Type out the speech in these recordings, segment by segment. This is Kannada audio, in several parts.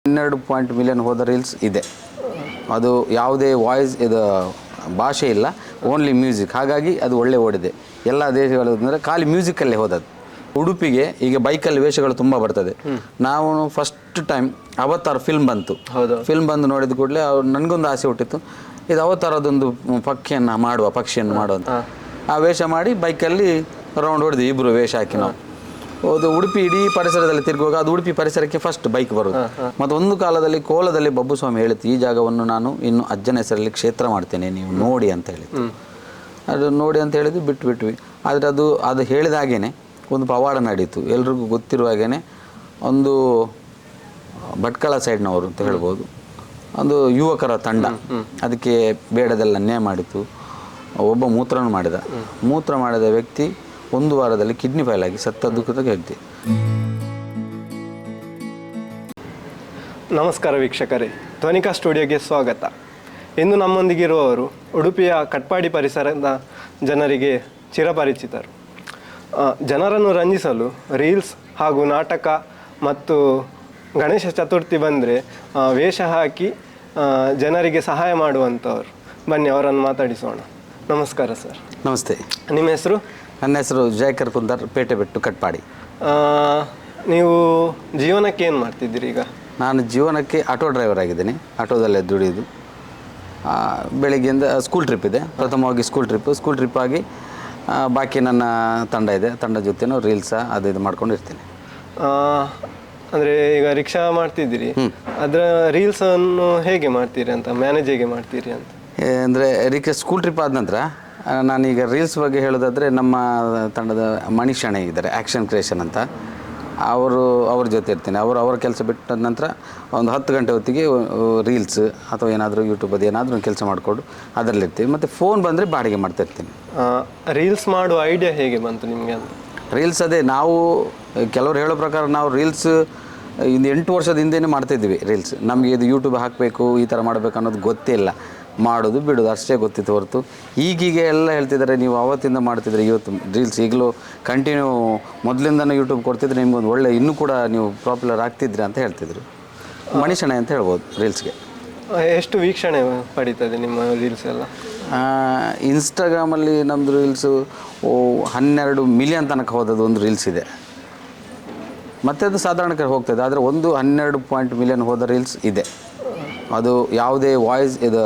12 ಮಿಲಿಯನ್ ಹೋದ ರೀಲ್ಸ್ ಇದೆ. ಅದು ಯಾವುದೇ ವಾಯ್ಸ್ ಇದು ಭಾಷೆ ಇಲ್ಲ, ಓನ್ಲಿ ಮ್ಯೂಸಿಕ್. ಹಾಗಾಗಿ ಅದು ಒಳ್ಳೆ ಓಡಿದೆ. ಎಲ್ಲ ದೇಶಗಳು ಅಂದರೆ ಖಾಲಿ ಮ್ಯೂಸಿಕಲ್ಲೇ ಹೋದದ್ದು. ಉಡುಪಿಗೆ ಈಗ ಬೈಕಲ್ಲಿ ವೇಷಗಳು ತುಂಬ ಬರ್ತದೆ. ನಾವು ಫಸ್ಟ್ ಟೈಮ್ ಅವತಾರ್ ಫಿಲ್ಮ್ ಬಂತು. ಫಿಲ್ಮ್ ಬಂದು ನೋಡಿದ ಕೂಡಲೇ ನನಗೊಂದು ಆಸೆ ಹುಟ್ಟಿತ್ತು, ಇದು ಅವತಾರದೊಂದು ಪಕ್ಷಿಯನ್ನು ಮಾಡುವಂತ. ಆ ವೇಷ ಮಾಡಿ ಬೈಕಲ್ಲಿ ರೌಂಡ್ ಹೊಡೆದ್ವಿ, ಇಬ್ಬರು ವೇಷ ಹಾಕಿ ನಾವು. ಅದು ಉಡುಪಿ ಇಡೀ ಪರಿಸರದಲ್ಲಿ ತಿರುಗುವಾಗ ಅದು ಉಡುಪಿ ಪರಿಸರಕ್ಕೆ ಫಸ್ಟ್ ಬೈಕ್ ಬರೋದು. ಮತ್ತು ಒಂದು ಕಾಲದಲ್ಲಿ ಕೋಲದಲ್ಲಿ ಬಬ್ಬುಸ್ವಾಮಿ ಹೇಳಿತ್ತು, ಈ ಜಾಗವನ್ನು ನಾನು ಇನ್ನು ಅಜ್ಜನ ಹೆಸರಲ್ಲಿ ಕ್ಷೇತ್ರ ಮಾಡ್ತೇನೆ, ನೀವು ನೋಡಿ ಅಂತ ಹೇಳಿತ್ತು. ಅದು ನೋಡಿ ಅಂತ ಹೇಳಿದ್ವಿ, ಬಿಟ್ವಿ. ಆದರೆ ಅದು ಹೇಳಿದ ಹಾಗೇ ಒಂದು ಪವಾಡ ನಡೀತು. ಎಲ್ರಿಗೂ ಗೊತ್ತಿರುವ ಹಾಗೇ ಒಂದು ಭಟ್ಕಳ ಸೈಡ್ನವರು ಅಂತ ಹೇಳ್ಬೋದು, ಒಂದು ಯುವಕರ ತಂಡ ಅದಕ್ಕೆ ಬೇಡದೆಲ್ಲ ಅನ್ಯಾಯ ಮಾಡಿತು. ಒಬ್ಬ ಮೂತ್ರ ಮಾಡಿದ ವ್ಯಕ್ತಿ 1 ವಾರದಲ್ಲಿ ಕಿಡ್ನಿ ಫೈಲ್ ಆಗಿ ಸತ್ತದ್ದು ವ್ಯಕ್ತಿ. ನಮಸ್ಕಾರ ವೀಕ್ಷಕರೇ, ಧ್ವನಿಕಾ ಸ್ಟುಡಿಯೋಗೆ ಸ್ವಾಗತ. ಇಂದು ನಮ್ಮೊಂದಿಗಿರುವವರು ಉಡುಪಿಯ ಕಟ್ಪಾಡಿ ಪರಿಸರದ ಜನರಿಗೆ ಚಿರಪರಿಚಿತರು. ಜನರನ್ನು ರಂಜಿಸಲು ರೀಲ್ಸ್ ಹಾಗೂ ನಾಟಕ ಮತ್ತು ಗಣೇಶ ಚತುರ್ಥಿ ಬಂದರೆ ವೇಷ ಹಾಕಿ ಜನರಿಗೆ ಸಹಾಯ ಮಾಡುವಂಥವ್ರು. ಬನ್ನಿ ಅವರನ್ನು ಮಾತಾಡಿಸೋಣ. ನಮಸ್ಕಾರ ಸರ್. ನಮಸ್ತೆ. ನಿಮ್ಮ ಹೆಸರು? ನನ್ನ ಹೆಸರು ಜಯಕರ್ ಕುಂದರ್, ಪೇಟೆಬೆಟ್ಟು, ಕಟ್ಪಾಡಿ. ನೀವು ಜೀವನಕ್ಕೆ ಏನು ಮಾಡ್ತಿದ್ದೀರಿ ಈಗ? ನಾನು ಜೀವನಕ್ಕೆ ಆಟೋ ಡ್ರೈವರ್ ಆಗಿದ್ದೀನಿ. ಆಟೋದಲ್ಲೇ ದುಡಿಯೋದು. ಬೆಳಿಗ್ಗೆಯಿಂದ ಸ್ಕೂಲ್ ಟ್ರಿಪ್ ಇದೆ, ಪ್ರಥಮವಾಗಿ ಸ್ಕೂಲ್ ಟ್ರಿಪ್ ಆಗಿ ಬಾಕಿ ನನ್ನ ತಂಡ ಇದೆ, ತಂಡ ಜೊತೆನೂ ರೀಲ್ಸ ಅದು ಇದು ಮಾಡ್ಕೊಂಡು ಇರ್ತೀನಿ. ಅಂದರೆ ಈಗ ರಿಕ್ಷಾ ಮಾಡ್ತಿದ್ದೀರಿ, ಅದರ ರೀಲ್ಸನ್ನು ಹೇಗೆ ಮಾಡ್ತೀರಿ ಅಂತ, ಮ್ಯಾನೇಜ್ ಹೇಗೆ ಮಾಡ್ತೀರಿ ಅಂತ? ಅಂದರೆ ಸ್ಕೂಲ್ ಟ್ರಿಪ್ ಆದ ನಂತರ ನಾನೀಗ ರೀಲ್ಸ್ ಬಗ್ಗೆ ಹೇಳೋದಾದರೆ, ನಮ್ಮ ತಂಡದ ಮನೀಶ್ ಅಣ್ಣ ಇದ್ದಾರೆ, ಆ್ಯಕ್ಷನ್ ಕ್ರಿಯೇಷನ್ ಅಂತ, ಅವ್ರ ಜೊತೆ ಇರ್ತೀನಿ. ಅವರ ಕೆಲಸ ಬಿಟ್ಟ ನಂತರ ಒಂದು 10 ಗಂಟೆ ಹೊತ್ತಿಗೆ ರೀಲ್ಸ್ ಅಥವಾ ಏನಾದರೂ ಯೂಟ್ಯೂಬದು ಏನಾದರೂ ಕೆಲಸ ಮಾಡಿಕೊಂಡು ಅದರಲ್ಲಿರ್ತೀವಿ. ಮತ್ತು ಫೋನ್ ಬಂದರೆ ಬಾಡಿಗೆ ಮಾಡ್ತಾಯಿರ್ತೀನಿ. ರೀಲ್ಸ್ ಮಾಡುವ ಐಡಿಯಾ ಹೇಗೆ ಬಂತು ನಿಮಗೆ ಅಂತ? ರೀಲ್ಸ್ ಅದೇ, ನಾವು ಕೆಲವರು ಹೇಳೋ ಪ್ರಕಾರ ನಾವು ರೀಲ್ಸ್ ಇಂದು 8 ವರ್ಷದ ಹಿಂದೆಯೇ ಮಾಡ್ತಾಯಿದ್ವಿ ರೀಲ್ಸ್. ನಮಗೆ ಇದು ಯೂಟ್ಯೂಬ್ ಹಾಕಬೇಕು, ಈ ಥರ ಮಾಡಬೇಕು ಅನ್ನೋದು ಗೊತ್ತೇ ಇಲ್ಲ. ಮಾಡೋದು ಬಿಡೋದು ಅಷ್ಟೇ ಗೊತ್ತಿತ್ತು ಹೊರತು, ಈಗೀಗ ಎಲ್ಲ ಹೇಳ್ತಿದ್ದಾರೆ ನೀವು ಅವತ್ತಿಂದ ಮಾಡ್ತಿದ್ರೆ ಇವತ್ತು ರೀಲ್ಸ್ ಈಗಲೂ ಕಂಟಿನ್ಯೂ ಮೊದಲಿಂದನೂ ಯೂಟ್ಯೂಬ್ ಕೊಡ್ತಿದ್ರೆ ನಿಮ್ಗೊಂದು ಒಳ್ಳೆ ಇನ್ನೂ ಕೂಡ ನೀವು ಪಾಪ್ಯುಲರ್ ಆಗ್ತಿದ್ರಿ ಅಂತ ಹೇಳ್ತಿದ್ರು. ಮನುಷ್ಯನೇ ಅಂತ ಹೇಳ್ಬೋದು ರೀಲ್ಸ್ಗೆ. ಎಷ್ಟು ವೀಕ್ಷಣೆ ಪಡೀತದೆ ನಿಮ್ಮ ರೀಲ್ಸ್ ಎಲ್ಲ? ಇನ್ಸ್ಟಾಗ್ರಾಮಲ್ಲಿ ನಮ್ಮದು ರೀಲ್ಸು 12 ಮಿಲಿಯನ್ ತನಕ ಹೋದದ್ದು ಒಂದು ರೀಲ್ಸ್ ಇದೆ. ಮತ್ತು ಅದು ಸಾಧಾರಣಕ್ಕೆ ಹೋಗ್ತದೆ. ಆದರೆ 12 ಮಿಲಿಯನ್ ಹೋದ ರೀಲ್ಸ್ ಇದೆ. ಅದು ಯಾವುದೇ ವಾಯ್ಸ್ ಇದು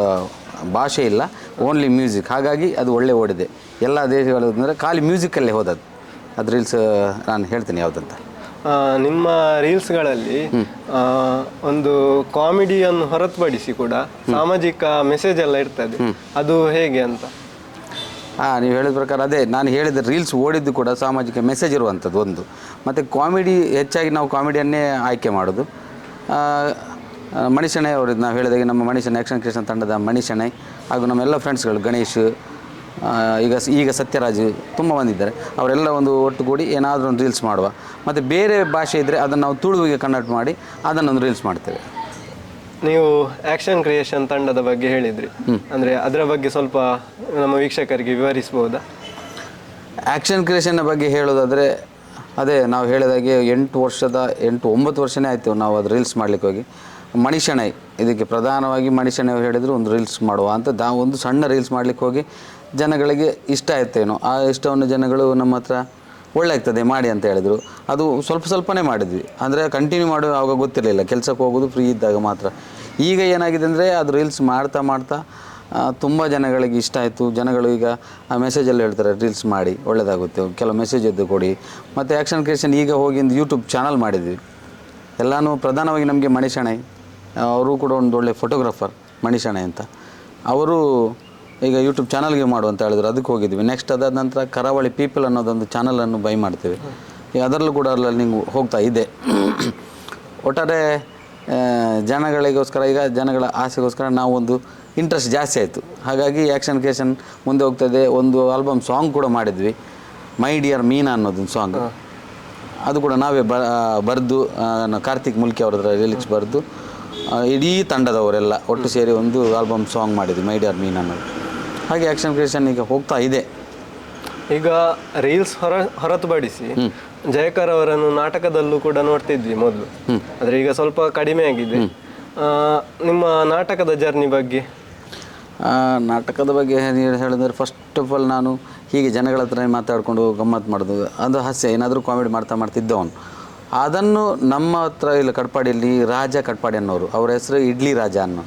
ಭಾಷೆ ಇಲ್ಲ, ಓನ್ಲಿ ಮ್ಯೂಸಿಕ್. ಹಾಗಾಗಿ ಅದು ಒಳ್ಳೆ ಓಡಿದೆ. ಎಲ್ಲ ದೇಶಗಳು ಅಂದರೆ ಖಾಲಿ ಮ್ಯೂಸಿಕಲ್ಲೇ ಹೋದದ್ದು. ಅದು ರೀಲ್ಸ್ ನಾನು ಹೇಳ್ತೀನಿ ಯಾವುದಂತ. ನಿಮ್ಮ ರೀಲ್ಸ್ಗಳಲ್ಲಿ ಒಂದು ಕಾಮಿಡಿಯನ್ನು ಹೊರತುಪಡಿಸಿ ಕೂಡ ಸಾಮಾಜಿಕ ಮೆಸೇಜ್ ಎಲ್ಲ ಇರ್ತದೆ, ಅದು ಹೇಗೆ ಅಂತ? ನೀವು ಹೇಳಿದ ಪ್ರಕಾರ ಅದೇ ನಾನು ಹೇಳಿದ ರೀಲ್ಸ್ ಓಡಿದ್ದು ಕೂಡ ಸಾಮಾಜಿಕ ಮೆಸೇಜ್ ಇರುವಂಥದ್ದು ಒಂದು. ಮತ್ತು ಕಾಮಿಡಿ ಹೆಚ್ಚಾಗಿ ನಾವು ಕಾಮಿಡಿಯನ್ನೇ ಆಯ್ಕೆ ಮಾಡೋದು. ಮಣಿಷಣೆ ಅವ್ರದ್ದು ನಾವು ಹೇಳಿದಾಗೆ ನಮ್ಮ ಮಣಿಷಣೆ ಆ್ಯಕ್ಷನ್ ಕ್ರಿಯೇಷನ್ ತಂಡದ ಮಣಿಷಣೆ ಹಾಗೂ ನಮ್ಮೆಲ್ಲ ಫ್ರೆಂಡ್ಸ್ಗಳು ಗಣೇಶ್, ಈಗ ಸತ್ಯರಾಜ್ ತುಂಬ ಬಂದಿದ್ದಾರೆ. ಅವರೆಲ್ಲ ಒಂದು ಒಟ್ಟುಗೂಡಿ ಏನಾದರೂ ಒಂದು ರೀಲ್ಸ್ ಮಾಡುವ. ಮತ್ತು ಬೇರೆ ಭಾಷೆ ಇದ್ದರೆ ಅದನ್ನು ನಾವು ತುಳುವಿಗೆ ಕನ್ವರ್ಟ್ ಮಾಡಿ ಅದನ್ನೊಂದು ರೀಲ್ಸ್ ಮಾಡ್ತೇವೆ. ನೀವು ಆ್ಯಕ್ಷನ್ ಕ್ರಿಯೇಷನ್ ತಂಡದ ಬಗ್ಗೆ ಹೇಳಿದ್ರಿ, ಅಂದರೆ ಅದರ ಬಗ್ಗೆ ಸ್ವಲ್ಪ ನಮ್ಮ ವೀಕ್ಷಕರಿಗೆ ವಿವರಿಸ್ಬೋದಾ? ಆ್ಯಕ್ಷನ್ ಕ್ರಿಯೇಷನ್ನ ಬಗ್ಗೆ ಹೇಳೋದಾದರೆ ಅದೇ ನಾವು ಹೇಳಿದಾಗೆ 8-9 ವರ್ಷನೇ ಆಯಿತು ನಾವು ಅದು ರೀಲ್ಸ್ ಮಾಡಲಿಕ್ಕೆ ಹೋಗಿ. ಮಣಿಷಣೆ ಇದಕ್ಕೆ ಪ್ರಧಾನವಾಗಿ ಮಣಿಷಣೆ ಹೇಳಿದ್ರು ಒಂದು ರೀಲ್ಸ್ ಮಾಡುವ ಅಂತ ಒಂದು ಸಣ್ಣ ರೀಲ್ಸ್ ಮಾಡಲಿಕ್ಕೆ ಹೋಗಿ ಜನಗಳಿಗೆ ಇಷ್ಟ ಆಯ್ತೇನೋ. ಆ ಇಷ್ಟವನ್ನು ಜನಗಳು ನಮ್ಮ ಹತ್ರ ಒಳ್ಳೆ ಆಗ್ತದೆ ಮಾಡಿ ಅಂತ ಹೇಳಿದರು. ಅದು ಸ್ವಲ್ಪನೇ ಮಾಡಿದ್ವಿ, ಅಂದರೆ ಕಂಟಿನ್ಯೂ ಮಾಡೋ ಆವಾಗ ಗೊತ್ತಿರಲಿಲ್ಲ. ಕೆಲಸಕ್ಕೆ ಹೋಗೋದು ಫ್ರೀ ಇದ್ದಾಗ ಮಾತ್ರ. ಈಗ ಏನಾಗಿದೆ ಅಂದರೆ ಅದು ರೀಲ್ಸ್ ಮಾಡ್ತಾ ತುಂಬ ಜನಗಳಿಗೆ ಇಷ್ಟ ಆಯಿತು. ಜನಗಳು ಈಗ ಆ ಮೆಸೇಜಲ್ಲಿ ಹೇಳ್ತಾರೆ ರೀಲ್ಸ್ ಮಾಡಿ ಒಳ್ಳೆಯದಾಗುತ್ತೆ, ಕೆಲವು ಮೆಸೇಜ್ ಎದ್ದು ಕೊಡಿ. ಮತ್ತು ಆ್ಯಕ್ಷನ್ ಕ್ರಿಯೇಷನ್ ಈಗ ಹೋಗಿ ಯೂಟ್ಯೂಬ್ ಚಾನಲ್ ಮಾಡಿದ್ವಿ. ಎಲ್ಲನೂ ಪ್ರಧಾನವಾಗಿ ನಮಗೆ ಮಣಿಷಣೆ ಅವರು ಕೂಡ ಒಂದು ಒಳ್ಳೆ ಫೋಟೋಗ್ರಾಫರ್ ಮಣಿಷಣೆ ಅಂತ, ಅವರು ಈಗ ಯೂಟ್ಯೂಬ್ ಚಾನಲ್ಗೆ ಮಾಡು ಅಂತ ಹೇಳಿದ್ರು, ಅದಕ್ಕೆ ಹೋಗಿದ್ವಿ. ನೆಕ್ಸ್ಟ್ ಅದಾದ ನಂತರ ಕರಾವಳಿ ಪೀಪಲ್ ಅನ್ನೋದೊಂದು ಚಾನಲನ್ನು ಬೈ ಮಾಡ್ತೇವೆ. ಈಗ ಅದರಲ್ಲೂ ಕೂಡ ನೀವು ಹೋಗ್ತಾ ಇದೆ. ಒಟ್ಟಾರೆ ಜನಗಳಿಗೋಸ್ಕರ, ಈಗ ಜನಗಳ ಆಸೆಗೋಸ್ಕರ ನಾವು ಒಂದು ಇಂಟ್ರೆಸ್ಟ್ ಜಾಸ್ತಿ ಆಯಿತು. ಹಾಗಾಗಿ ಆ್ಯಕ್ಷನ್ ಕ್ರಿಯೇಷನ್ ಮುಂದೆ ಹೋಗ್ತಾಯಿದೆ. ಒಂದು ಆಲ್ಬಮ್ ಸಾಂಗ್ ಕೂಡ ಮಾಡಿದ್ವಿ, ಮೈ ಡಿಯರ್ ಮೀನಾ ಅನ್ನೋದೊಂದು ಸಾಂಗ್. ಅದು ಕೂಡ ನಾವೇ ಬರೆದು ಕಾರ್ತಿಕ್ ಮುಲ್ಕಿ ಅವ್ರ ಲಿರಿಕ್ಸ್ ಬರೆದು ಇಡೀ ತಂಡದವರೆಲ್ಲ ಒಟ್ಟು ಸೇರಿ ಒಂದು ಆಲ್ಬಮ್ ಸಾಂಗ್ ಮಾಡಿದ್ವಿ, ಮೈ ಡಿಯರ್ ಮೀನಾ ಅನ್ನೋದು. ಹಾಗೆ ಆ್ಯಕ್ಷನ್ ಕ್ರಿಯೇಷನ್ ಈಗ ಹೋಗ್ತಾ ಇದೆ. ಈಗ ರೀಲ್ಸ್ ಹೊರತುಪಡಿಸಿ ಜಯಕರ್ ಅವರನ್ನು ನಾಟಕದಲ್ಲೂ ಕೂಡ ನೋಡ್ತಿದ್ವಿ ಮೊದಲು, ಆದರೆ ಈಗ ಸ್ವಲ್ಪ ಕಡಿಮೆ ಆಗಿದೆ. ನಿಮ್ಮ ನಾಟಕದ ಜರ್ನಿ ಬಗ್ಗೆ? ನಾಟಕದ ಬಗ್ಗೆ ಹೇಳಿದ್ರೆ ಫಸ್ಟ್ ಆಫ್ ಆಲ್ ನಾನು ಹೀಗೆ ಜನಗಳ ಹತ್ರ ಮಾತಾಡಿಕೊಂಡು ಗಮ್ಮತ್ತು ಮಾಡೋದು, ಅದು ಹಾಸ್ಯ ಏನಾದರೂ ಕಾಮಿಡಿ ಮಾಡ್ತಿದ್ದವನು. ಅದನ್ನು ನಮ್ಮ ಹತ್ರ ಇಲ್ಲಿ ಕಟ್ಪಾಡಿಯಲ್ಲಿ ರಾಜ ಕಟ್ಪಾಡಿ ಅನ್ನೋರು, ಅವ್ರ ಹೆಸರು ಇಡ್ಲಿ ರಾಜ ಅನ್ನೋ,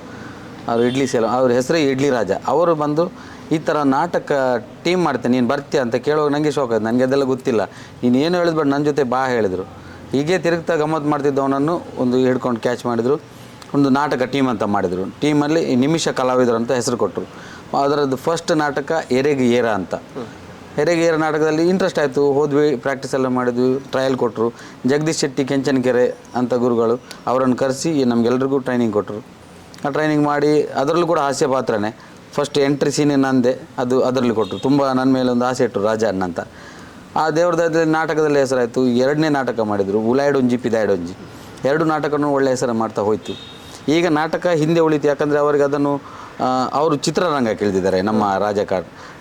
ಅವರು ಇಡ್ಲಿ ಸೇಲ್, ಅವ್ರ ಹೆಸರು ಇಡ್ಲಿ ರಾಜ. ಅವರು ಬಂದು ಈ ಥರ ನಾಟಕ ಟೀಮ್ ಮಾಡ್ತೇನೆ, ನೀನು ಬರ್ತೀಯ ಅಂತ ಕೇಳುವಾಗ ನನಗೆ ಶೋಕ್ ಆಯ್ತು. ನನಗೆ ಅದೆಲ್ಲ ಗೊತ್ತಿಲ್ಲ, ನೀನು ಏನು ಹೇಳಿದ್ಬೇಡ, ನನ್ನ ಜೊತೆ ಬಾ ಹೇಳಿದರು. ಹೀಗೆ ತಿರುಗ್ತಾ ಗಮ್ಮತ್ತು ಮಾಡ್ತಿದ್ದವನನ್ನು ಒಂದು ಹಿಡ್ಕೊಂಡು ಕ್ಯಾಚ್ ಮಾಡಿದರು. ಒಂದು ನಾಟಕ ಟೀಮ್ ಅಂತ ಮಾಡಿದರು. ಟೀಮಲ್ಲಿ ನಿಮಿಷ ಕಲಾವಿದರು ಅಂತ ಹೆಸರು ಕೊಟ್ಟರು. ಅದರದ್ದು ಫಸ್ಟ್ ನಾಟಕ ಎರೆಗೆ ಏರ ಅಂತ. ಎರೆಗೆ ಏರ ನಾಟಕದಲ್ಲಿ ಇಂಟ್ರೆಸ್ಟ್ ಆಯಿತು, ಹೋದ್ವಿ, ಪ್ರಾಕ್ಟೀಸ್ ಎಲ್ಲ ಮಾಡಿದ್ವಿ, ಟ್ರಯಲ್ ಕೊಟ್ಟರು. ಜಗದೀಶ್ ಶೆಟ್ಟಿ ಕೆಂಚನಕೆರೆ ಅಂತ ಗುರುಗಳು, ಅವರನ್ನು ಕರೆಸಿ ನಮಗೆಲ್ರಿಗೂ ಟ್ರೈನಿಂಗ್ ಕೊಟ್ಟರು. ಆ ಟ್ರೈನಿಂಗ್ ಮಾಡಿ ಅದರಲ್ಲೂ ಕೂಡ ಹಾಸ್ಯ ಪಾತ್ರನೇ. ಫಸ್ಟ್ ಎಂಟ್ರಿ ಸೀನ್ ನಂದೆ, ಅದು ಅದರಲ್ಲಿ ಕೊಟ್ಟರು. ತುಂಬ ನನ್ನ ಮೇಲೆ ಒಂದು ಆಸೆ ಇಟ್ಟರು, ರಾಜ ಅಣ್ಣ ಅಂತ. ಆ ದೇವ್ರದಲ್ಲಿ ನಾಟಕದಲ್ಲಿ ಹೆಸರಾಯಿತು. ಎರಡನೇ ನಾಟಕ ಮಾಡಿದರು, ಉಲಾಯ್ಡೊಂಜಿ ಪಿದಾಯ್ಡೊಂಜಿ. ಎರಡು ನಾಟಕನೂ ಒಳ್ಳೆ ಹೆಸರು ಮಾಡ್ತಾ ಹೋಯಿತು. ಈಗ ನಾಟಕ ಹಿಂದೆ ಉಳಿತು, ಯಾಕಂದರೆ ಅವರಿಗೆ ಅದನ್ನು ಅವರು ಚಿತ್ರರಂಗಕ್ಕೆ ಇಳಿದಿದ್ದಾರೆ. ನಮ್ಮ ರಾಜ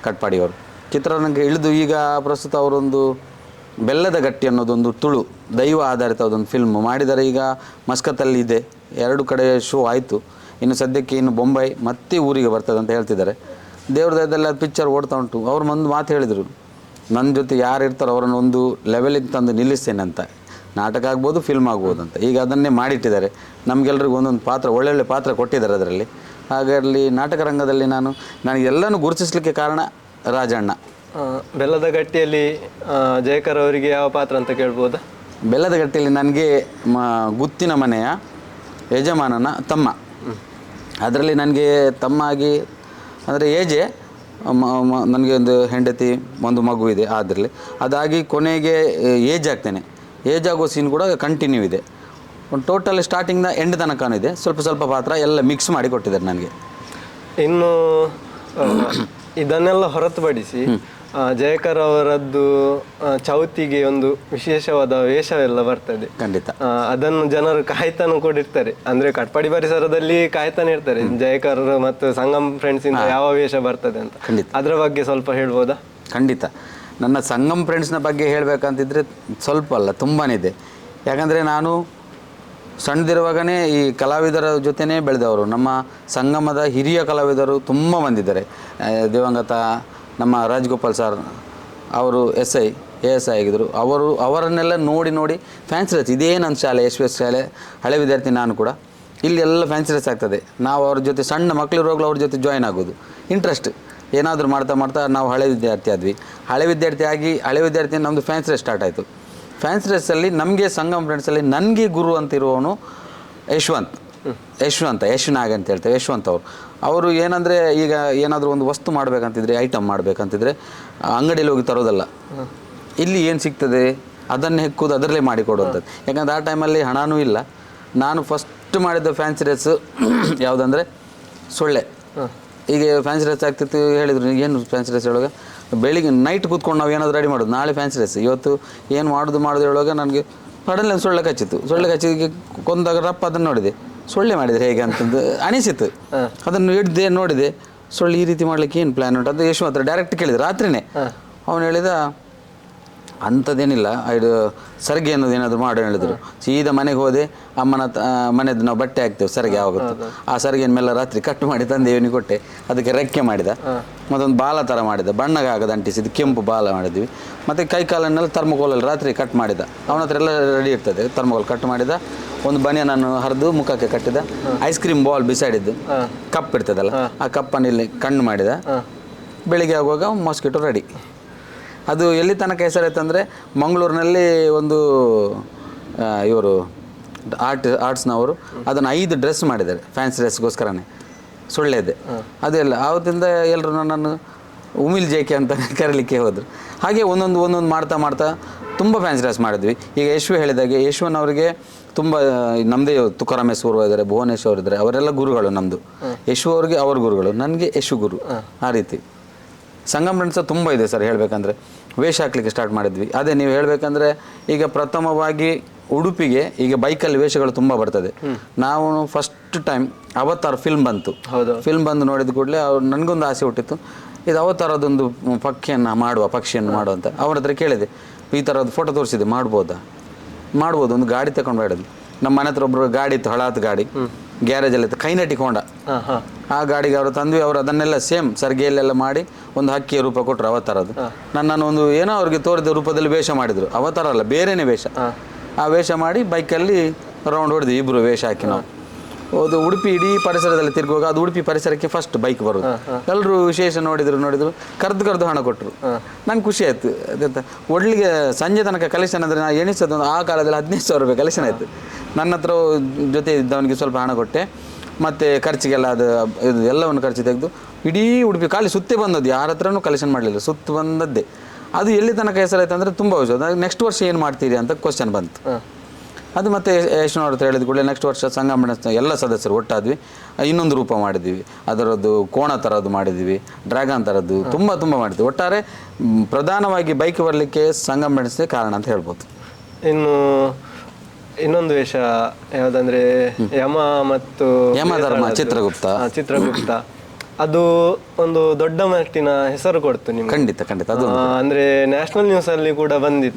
ಕಟ್ಪಾಡಿಯವರು ಚಿತ್ರರಂಗ ಇಳಿದು ಈಗ ಪ್ರಸ್ತುತ ಅವರೊಂದು ಬೆಲ್ಲದ ಗಟ್ಟಿ ಅನ್ನೋದೊಂದು ತುಳು ದೈವ ಆಧಾರಿತ ಅದೊಂದು ಫಿಲ್ಮ್ ಮಾಡಿದ್ದಾರೆ. ಈಗ ಮಸ್ಕತ್ತಲ್ಲಿ ಇದೆ, 2 ಕಡೆ ಶೋ ಆಯಿತು. ಇನ್ನು ಸದ್ಯಕ್ಕೆ ಇನ್ನು ಬೊಂಬೈ ಮತ್ತೆ ಊರಿಗೆ ಬರ್ತದೆ ಅಂತ ಹೇಳ್ತಿದ್ದಾರೆ. ದೇವ್ರ ದಯದಲ್ಲಿ ಅದು ಪಿಕ್ಚರ್ ಓಡ್ತಾ ಉಂಟು. ಅವ್ರು ಒಂದು ಮಾತು ಹೇಳಿದರು, ನನ್ನ ಜೊತೆ ಯಾರು ಇರ್ತಾರೋ ಅವರನ್ನು ಒಂದು ಲೆವೆಲಿಗೆ ತಂದು ನಿಲ್ಲಿಸ್ತೇನೆ ಅಂತ. ನಾಟಕ ಆಗ್ಬೋದು, ಫಿಲ್ಮ್ ಆಗ್ಬೋದು ಅಂತ. ಈಗ ಅದನ್ನೇ ಮಾಡಿಟ್ಟಿದ್ದಾರೆ. ನಮಗೆಲ್ರಿಗೂ ಒಂದೊಂದು ಪಾತ್ರ, ಒಳ್ಳೊಳ್ಳೆ ಪಾತ್ರ ಕೊಟ್ಟಿದ್ದಾರೆ ಅದರಲ್ಲಿ. ಹಾಗಾಗಿ ನಾಟಕ ರಂಗದಲ್ಲಿ ನನಗೆಲ್ಲನೂ ಗುರುತಿಸಲಿಕ್ಕೆ ಕಾರಣ ರಾಜಣ್ಣ. ಬೆಲ್ಲದ ಗಟ್ಟಿಯಲ್ಲಿ ಜಯಕರ್ ಅವರಿಗೆ ಯಾವ ಪಾತ್ರ ಅಂತ ಕೇಳ್ಬೋದಾ? ಬೆಲ್ಲದ ಗಟ್ಟಿಯಲ್ಲಿ ನನಗೆ ಗುತ್ತಿನ ಮನೆಯ ಯಜಮಾನನ ತಮ್ಮ. ಅದರಲ್ಲಿ ನನಗೆ ತಮ್ಮ ಆಗಿ ಅಂದರೆ ಏಜೆ, ನನಗೆ ಒಂದು ಹೆಂಡತಿ, ಒಂದು ಮಗು ಇದೆ. ಅದರಲ್ಲಿ ಅದಾಗಿ ಕೊನೆಗೆ ಏಜ್ ಆಗ್ತೇನೆ. ಏಜ್ ಆಗೋ ಸೀನ್ ಕೂಡ ಕಂಟಿನ್ಯೂ ಇದೆ. ಒಂದು ಟೋಟಲ್ ಸ್ಟಾರ್ಟಿಂಗ್ನ ಎಂಡ್ ತನಕನೂ ಇದೆ. ಸ್ವಲ್ಪ ಪಾತ್ರ ಎಲ್ಲ ಮಿಕ್ಸ್ ಮಾಡಿ ಕೊಟ್ಟಿದ್ದಾರೆ ನನಗೆ. ಇನ್ನು ಇದನ್ನೆಲ್ಲ ಹೊರತುಪಡಿಸಿ ಜಯಕರ್ ಅವರದ್ದು ಚೌತಿಗೆ ಒಂದು ವಿಶೇಷವಾದ ವೇಷವೆಲ್ಲ ಬರ್ತದೆ. ಖಂಡಿತ ಅದನ್ನು ಜನರು ಕಾಯ್ತಾನು ಕೂಡ ಇರ್ತಾರೆ. ಅಂದ್ರೆ ಕಟ್ಪಾಡಿ ಪರಿಸರದಲ್ಲಿ ಕಾಯ್ತಾನೆ ಇರ್ತಾರೆ, ಜಯಕರ್ ಮತ್ತು ಸಂಗಮ್ ಫ್ರೆಂಡ್ಸ್ ಇಂದ ಯಾವ ವೇಷ ಬರ್ತದೆ ಅಂತ. ಖಂಡಿತ ಅದ್ರ ಬಗ್ಗೆ ಸ್ವಲ್ಪ ಹೇಳ್ಬೋದಾ? ಖಂಡಿತ. ನನ್ನ ಸಂಗಮ್ ಫ್ರೆಂಡ್ಸ್ನ ಬಗ್ಗೆ ಹೇಳಬೇಕಂತಿದ್ರೆ ಸ್ವಲ್ಪ ಅಲ್ಲ, ತುಂಬಾ ಇದೆ. ಯಾಕಂದರೆ ನಾನು ಸಣ್ಣದಿರುವಾಗಲೇ ಈ ಕಲಾವಿದರ ಜೊತೆನೇ ಬೆಳೆದವರು. ನಮ್ಮ ಸಂಗಮದ ಹಿರಿಯ ಕಲಾವಿದರು ತುಂಬ ಬಂದಿದ್ದಾರೆ. ದಿವಂಗತ ನಮ್ಮ ರಾಜಗೋಪಾಲ್ ಸರ್ ಅವರು ASI ಆಗಿದ್ದರು. ಅವರನ್ನೆಲ್ಲ ನೋಡಿ ಫ್ಯಾನ್ಸಿ ರೇಸ್, ಇದೇ ನನ್ನ ಶಾಲೆ SV ಶಾಲೆ, ಹಳೆ ವಿದ್ಯಾರ್ಥಿ ನಾನು ಕೂಡ. ಇಲ್ಲಿ ಎಲ್ಲ ಫ್ಯಾನ್ಸಿ ರೇಸ್ ಆಗ್ತದೆ. ನಾವು ಅವ್ರ ಜೊತೆ ಸಣ್ಣ ಮಕ್ಕಳಿರುವಾಗಲೂ ಅವ್ರ ಜೊತೆ ಜಾಯ್ನ್ ಆಗೋದು ಇಂಟ್ರೆಸ್ಟ್. ಏನಾದರೂ ಮಾಡ್ತಾ ನಾವು ಹಳೆ ವಿದ್ಯಾರ್ಥಿ ಆದ್ವಿ. ಹಳೆ ವಿದ್ಯಾರ್ಥಿ ನಮ್ಮದು ಫ್ಯಾನ್ಸಿ ರೇಸ್ ಸ್ಟಾರ್ಟ್ ಆಯಿತು. ಫ್ಯಾನ್ಸಿ ರೇಸಲ್ಲಿ ನಮಗೆ ಸಂಗಮ್ ಫ್ರೆಂಡ್ಸಲ್ಲಿ ನನಗೆ ಗುರು ಅಂತ ಇರುವವನು ಯಶ್ನಾಗ್ ಅಂತ ಹೇಳ್ತೇವೆ. ಯಶವಂತ್ ಅವರು ಏನಂದರೆ, ಈಗ ಏನಾದರೂ ಒಂದು ವಸ್ತು ಮಾಡಬೇಕಂತಿದ್ರೆ, ಐಟಮ್ ಮಾಡಬೇಕಂತಿದ್ರೆ ಅಂಗಡಿಯಲ್ಲಿ ಹೋಗಿ ತರೋದಲ್ಲ, ಇಲ್ಲಿ ಏನು ಸಿಗ್ತದೆ ಅದನ್ನೇ ಹೆಕ್ಕುವುದು, ಅದರಲ್ಲೇ ಮಾಡಿಕೊಡುವಂಥದ್ದು. ಯಾಕಂದರೆ ಆ ಟೈಮಲ್ಲಿ ಹಣವೂ ಇಲ್ಲ. ನಾನು ಫಸ್ಟ್ ಮಾಡಿದ ಫ್ಯಾನ್ಸಿ ರೇಸು ಯಾವುದಂದರೆ ಸೊಳ್ಳೆ. ಈಗ ಫ್ಯಾನ್ಸಿ ರೇಸ್ ಆಗ್ತಿತ್ತು. ಹೇಳಿದ್ರು, ಏನು ಫ್ಯಾನ್ಸಿ ರೇಸ್ ಹೇಳುವಾಗ ಬೆಳಿಗ್ಗೆ ನೈಟ್ ಕೂತ್ಕೊಂಡು ನಾವು ಏನಾದರೂ ರೆಡಿ ಮಾಡೋದು, ನಾಳೆ ಫ್ಯಾನ್ಸಿ ರೇಸ್, ಇವತ್ತು ಏನು ಮಾಡೋದು ಹೇಳುವಾಗ ನನಗೆ ಸಡನ್ಲಿ ಒಂದು ಸೊಳ್ಳೆ ಕಚ್ಚಿತ್ತು. ಸೊಳ್ಳೆ ಕಚ್ಚಿಗೆ ಕೊಂದಾಗ ರಪ್ಪ ಅದನ್ನು ನೋಡಿದೆ, ಸೊಳ್ಳೆ ಮಾಡಿದರೆ ಹೇಗೆ ಅಂತಂದು ಅನಿಸಿತ್ತು. ಅದನ್ನು ಹಿಡ್ದೆ ನೋಡಿದೆ, ಸೊಳ್ಳೆ ಈ ರೀತಿ ಮಾಡ್ಲಿಕ್ಕೆ ಏನು ಪ್ಲ್ಯಾನ್ ಉಂಟು ಅಂತ ಯಶು ಹತ್ರ ಡೈರೆಕ್ಟ್ ಕೇಳಿದೆ ರಾತ್ರಿನೇ. ಅವನು ಹೇಳಿದ, ಅಂಥದ್ದೇನಿಲ್ಲ, ಇದು ಸರಿಗೆ ಅನ್ನೋದು ಏನಾದರೂ ಮಾಡು ಹೇಳಿದ್ರು. ಸೀದಾ ಮನೆಗೆ ಹೋದೆ, ಅಮ್ಮನ ಮನೆದು ನಾವು ಬಟ್ಟೆ ಹಾಕ್ತೇವೆ ಸರಿಗೆ ಯಾವಾಗುತ್ತೋ, ಆ ಸರಿಗೆನ ಮೇಲೆ ರಾತ್ರಿ ಕಟ್ ಮಾಡಿ ತಂದೇವನಿಗೆ ಕೊಟ್ಟೆ. ಅದಕ್ಕೆ ರೆಕ್ಕೆ ಮಾಡಿದ, ಮತ್ತೊಂದು ಬಾಲ ಥರ ಮಾಡಿದ, ಬಣ್ಣಗೆ ಆಗದ ಅಂಟಿಸಿದ್ದು ಕೆಂಪು ಬಾಲ ಮಾಡಿದ್ವಿ. ಮತ್ತು ಕೈ ಕಾಲನ್ನೆಲ್ಲ ಥರ್ಮೋಕೋಲಲ್ಲಿ ರಾತ್ರಿ ಕಟ್ ಮಾಡಿದ. ಅವನ ಹತ್ರ ಎಲ್ಲ ರೆಡಿ ಇರ್ತದೆ. ಥರ್ಮೋಕೋಲ್ ಕಟ್ ಮಾಡಿದ, ಒಂದು ಬನಿಯನನ್ನು ಹರಿದು ಮುಖಕ್ಕೆ ಕಟ್ಟಿದ, ಐಸ್ ಕ್ರೀಮ್ ಬಾಲ್ ಬಿಸಾಡಿದ್ದು, ಕಪ್ ಇರ್ತದಲ್ಲ ಆ ಕಪ್ಪನ್ನು ಇಲ್ಲಿ ಕಣ್ಣು ಮಾಡಿದ. ಬೆಳಿಗ್ಗೆ ಆಗುವಾಗ ಮಾಸ್ಕಿಟೋ ರೆಡಿ. ಅದು ಎಲ್ಲಿ ತನಕ ಹೆಸರಾಯ್ತಂದರೆ, ಮಂಗಳೂರಿನಲ್ಲಿ ಒಂದು ಇವರು ಆರ್ಟ್ಸ್ನವರು ಅದನ್ನು 5 ಡ್ರೆಸ್ ಮಾಡಿದ್ದಾರೆ ಫ್ಯಾನ್ಸಿ ಡ್ರೆಸ್ಗೋಸ್ಕರನೇ, ಸೊಳ್ಳೆದೆ. ಅದೆಲ್ಲ ಆವತ್ತಿಂದ ಎಲ್ಲರೂ ನನ್ನನ್ನು ಉಮಿಲ್ ಜೇಕೆ ಅಂತ ಕರೀಲಿಕ್ಕೆ ಹೋದರು. ಹಾಗೆ ಒಂದೊಂದು ಮಾಡ್ತಾ ತುಂಬ ಫ್ಯಾನ್ಸಿ ಡ್ರೆಸ್ ಮಾಡಿದ್ವಿ. ಈಗ ಹೇಳಿದಾಗೆ ಯಶ್ವನವರಿಗೆ ತುಂಬ ನಮ್ಮದೇ ತುಕಾರಾಮೇಶ್ವರು ಇದ್ದಾರೆ, ಭುವನೇಶ್ವರ್ ಇದ್ದಾರೆ, ಅವರೆಲ್ಲ ಗುರುಗಳು ನಮ್ಮದು. ಅವ್ರಿಗೆ ಅವ್ರ ಗುರುಗಳು, ನನಗೆ ಗುರು. ಆ ರೀತಿ ಸಂಗಮ್ ಫ್ರೆಂಡ್ಸ್ ತುಂಬ ಇದೆ ಸರ್. ಹೇಳಬೇಕಂದ್ರೆ ವೇಷ ಹಾಕ್ಲಿಕ್ಕೆ ಸ್ಟಾರ್ಟ್ ಮಾಡಿದ್ವಿ. ಅದೇ ನೀವು ಹೇಳಬೇಕಂದ್ರೆ, ಈಗ ಪ್ರಥಮವಾಗಿ ಉಡುಪಿಗೆ ಈಗ ಬೈಕಲ್ಲಿ ವೇಷಗಳು ತುಂಬ ಬರ್ತದೆ. ನಾವು ಫಸ್ಟ್ ಟೈಮ್ ಅವತಾರ್ ಫಿಲ್ಮ್ ಬಂತು. ಫಿಲ್ಮ್ ಬಂದು ನೋಡಿದ ಕೂಡಲೇ ನನಗೊಂದು ಆಸೆ ಹುಟ್ಟಿತ್ತು, ಇದು ಅವತಾರದೊಂದು ಪಕ್ಷಿಯನ್ನು ಮಾಡುವ ಅಂತ ಅವ್ರ ಹತ್ರ ಕೇಳಿದೆ, ಈ ಥರದ್ದು ಫೋಟೋ ತೋರಿಸಿದೆ, ಮಾಡ್ಬೋದು ಒಂದು ಗಾಡಿ ತಗೊಂಡು ಬೇಡದು. ನಮ್ಮ ಮನೆ ಹತ್ರ ಒಬ್ಬರು ಗಾಡಿ ಇತ್ತು, ಹಳಾತ್ ಗಾಡಿ, ಗ್ಯಾರೇಜಲ್ಲಿ ಇತ್ತು, ಕೈನಟಿಕ್ ಹೋಂಡ. ಆ ಗಾಡಿಗೆ ಅವರು ತಂದ್ವಿ. ಅವರು ಅದನ್ನೆಲ್ಲ ಸೇಮ್ ಸರ್ಗೆಯಲ್ಲೆಲ್ಲ ಮಾಡಿ ಒಂದು ಹಕ್ಕಿಯ ರೂಪ ಕೊಟ್ಟರು ಅವತಾರದ್ದು. ನನ್ನನ್ನು ಒಂದು ಏನೋ ಅವ್ರಿಗೆ ತೋರಿದ ರೂಪದಲ್ಲಿ ವೇಷ ಮಾಡಿದರು. ಅವತಾರ ಅಲ್ಲ, ಬೇರೆನೇ ವೇಷ. ಆ ವೇಷ ಮಾಡಿ ಬೈಕಲ್ಲಿ ರೌಂಡ್ ಹೊಡೆದ್ವಿ ಇಬ್ಬರು ವೇಷ ಹಾಕಿ. ನಾವು ಅದು ಉಡುಪಿ ಇಡೀ ಪರಿಸರದಲ್ಲಿ ತಿರುಗುವಾಗ ಅದು ಉಡುಪಿ ಪರಿಸರಕ್ಕೆ ಫಸ್ಟ್ ಬೈಕ್ ಬರೋದು. ಎಲ್ಲರೂ ವಿಶೇಷ ನೋಡಿದ್ರು ಕರೆದು ಹಣ ಕೊಟ್ಟರು. ನಂಗೆ ಖುಷಿ ಆಯಿತು. ಅದೆಂತ ಒಳ್ಳಿಗೆ ಸಂಜೆ ತನಕ ಕಲೆಕ್ಷನ್ ಅಂದರೆ ನಾನು ಎಣಿಸೋದು ಆ ಕಾಲದಲ್ಲಿ 15,000 ರೂಪಾಯಿ ಕಲೆಕ್ಷನ್ ಆಯಿತು. ನನ್ನ ಹತ್ರ ಜೊತೆ ಇದ್ದವನಿಗೆ ಸ್ವಲ್ಪ ಹಣ ಕೊಟ್ಟೆ, ಮತ್ತು ಖರ್ಚಿಗೆಲ್ಲ ಅದು ಇದು ಎಲ್ಲವನ್ನು ಖರ್ಚು ತೆಗೆದು ಇಡೀ ಉಡುಪಿ ಖಾಲಿ ಸುತ್ತೇ ಬಂದದ್ದು, ಯಾರ ಹತ್ರನೂ ಕಲೆಕ್ಷನ್ ಮಾಡಲಿಲ್ಲ, ಸುತ್ತು ಬಂದದ್ದೇ. ಅದು ಎಲ್ಲಿ ತನಕ ಹೆಸರಾಯ್ತು ಅಂದರೆ ತುಂಬ ವರ್ಷ. ನೆಕ್ಸ್ಟ್ ವರ್ಷ ಏನು ಮಾಡ್ತೀರಿ ಅಂತ ಕ್ವಶನ್ ಬಂತು. ಅದು ಮತ್ತೆ ಯಶ್ನವ್ರ ಹತ್ರ ಹೇಳಿದ ಕೂಡಲೇ ನೆಕ್ಸ್ಟ್ ವರ್ಷ ಸಂಗಮನ ಎಲ್ಲ ಸದಸ್ಯರು ಒಟ್ಟಾದ್ವಿ, ಇನ್ನೊಂದು ರೂಪ ಮಾಡಿದ್ವಿ, ಅದರದ್ದು ಕೋಣ ಥರದ್ದು ಮಾಡಿದ್ವಿ, ಡ್ರ್ಯಾಗನ್ ಥರದ್ದು ತುಂಬ ಮಾಡಿದ್ವಿ. ಒಟ್ಟಾರೆ ಪ್ರಧಾನವಾಗಿ ಬೈಕ್ ಬರಲಿಕ್ಕೆ ಸಂಗಮನಿಸೇ ಕಾರಣ ಅಂತ ಹೇಳ್ಬೋದು. ಇನ್ನು ಇನ್ನೊಂದು ವೇಷ ಯಾವುದಂದ್ರೆ ಯಮಧರ್ಮ ಚಿತ್ರಗುಪ್ತ ಅದು ಒಂದು ದೊಡ್ಡ ಮಟ್ಟಿನ ಹೆಸರು ಕೊಡ್ತು ನಿಮ್ಗೆ. ಖಂಡಿತ ಅದು ಅಂದ್ರೆ ನ್ಯಾಷನಲ್ ನ್ಯೂಸ್ ಅಲ್ಲಿ ಕೂಡ